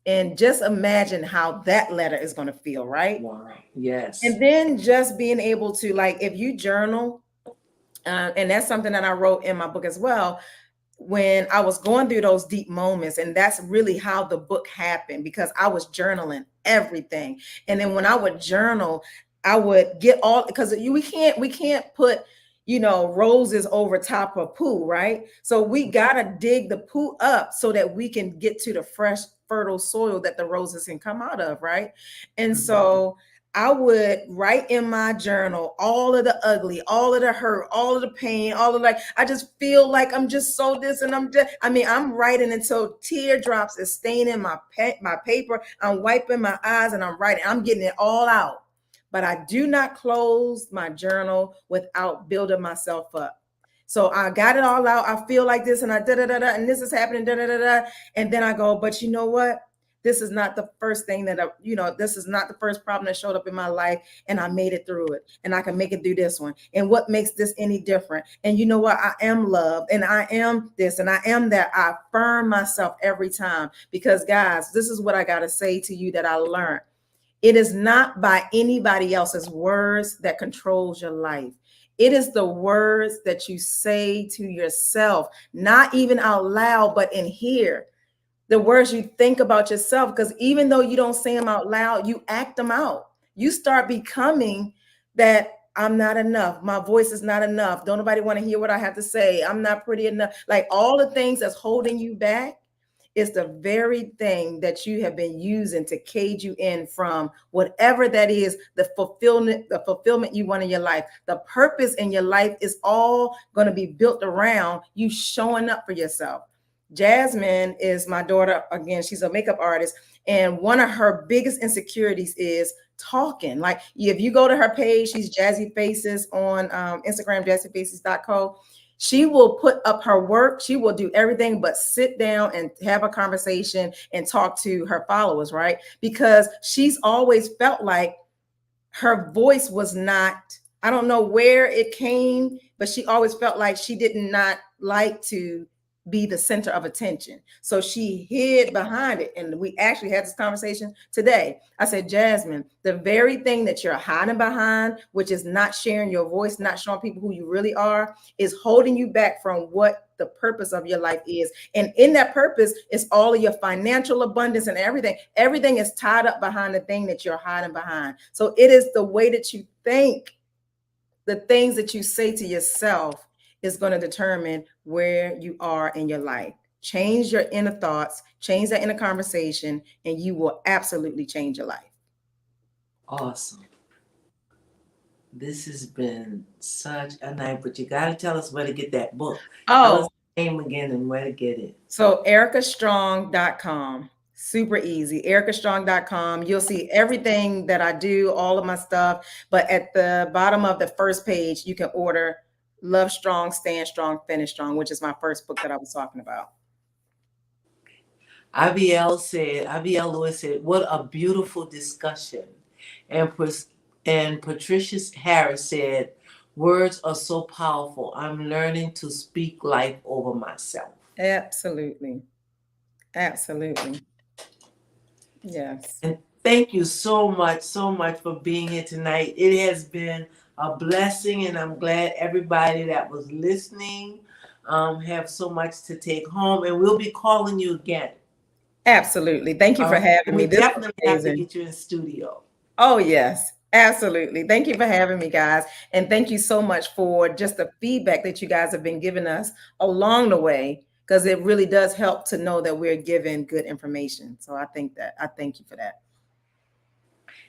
And just imagine how that letter is going to feel, right? Wow. Yes. And then just being able to, like, if you journal, and that's something that I wrote in my book as well, when I was going through those deep moments. And that's really how the book happened because I was journaling everything. And then when I would journal, I would get all because we can't put roses over top of poo, right? So we gotta dig the poo up so that we can get to the fresh, fertile soil that the roses can come out of, right? And so I would write in my journal all of the ugly, all of the hurt, all of the pain, all of like, I just feel like I'm just so this and I'm writing until teardrops is staining my paper. I'm wiping my eyes and I'm writing. I'm getting it all out. But I do not close my journal without building myself up. So I got it all out. I feel like this and I da da da da, and this is happening, da da da da. And then I go, but you know what? This is not the first thing this is not the first problem that showed up in my life, and I made it through it, and I can make it through this one. And what makes this any different? And you know what? I am loved, and I am this, and I am that. I affirm myself every time because, guys, this is what I got to say to you that I learned. It is not by anybody else's words that controls your life. It is the words that you say to yourself, not even out loud, but in here the words you think about yourself, because even though you don't say them out loud, you act them out. You start becoming that I'm not enough. My voice is not enough. Don't nobody want to hear what I have to say. I'm not pretty enough. Like all the things that's holding you back is the very thing that you have been using to cage you in from whatever that is, the fulfillment you want in your life. The purpose in your life is all going to be built around you showing up for yourself. Jasmine is my daughter. Again, she's a makeup artist. And one of her biggest insecurities is talking. Like if you go to her page, she's Jazzy Faces on Instagram, jazzyfaces.co. She will put up her work. She will do everything but sit down and have a conversation and talk to her followers, right? Because she's always felt like her voice was not, I don't know where it came, but she always felt like she did not like to be the center of attention. So she hid behind it. And we actually had this conversation today. I said, Jasmine, the very thing that you're hiding behind, which is not sharing your voice, not showing people who you really are, is holding you back from what the purpose of your life is. And in that purpose is all of your financial abundance and everything. Everything is tied up behind the thing that you're hiding behind. So it is the way that you think, the things that you say to yourself is going to determine where you are in your life. Change your inner thoughts, change that inner conversation, and you will absolutely change your life. Awesome. This has been such a night, but you got to tell us where to get that book. Tell us the name again and where to get it. So ericastrong.com. Super easy. ericastrong.com. You'll see everything that I do, all of my stuff. But at the bottom of the first page, you can order Love Strong, Stand Strong, Finish Strong, which is my first book that I was talking about. IBL Lewis said, what a beautiful discussion. And, and Patricia Harris said, words are so powerful. I'm learning to speak life over myself. Absolutely. Absolutely. Yes. And thank you so much for being here tonight. It has been a blessing, and I'm glad everybody that was listening have so much to take home. And we'll be calling you again. Absolutely. Thank you All for right. having me. We This was definitely have to amazing. get you in studio. Oh, yes. Absolutely. Thank you for having me, guys. And thank you so much for just the feedback that you guys have been giving us along the way, because it really does help to know that we're giving good information. So I thank you for that.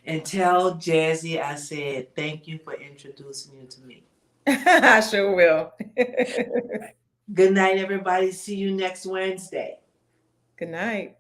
And tell Jazzy I said thank you for introducing you to me. I sure will. Good night, everybody. See you next Wednesday. Good night.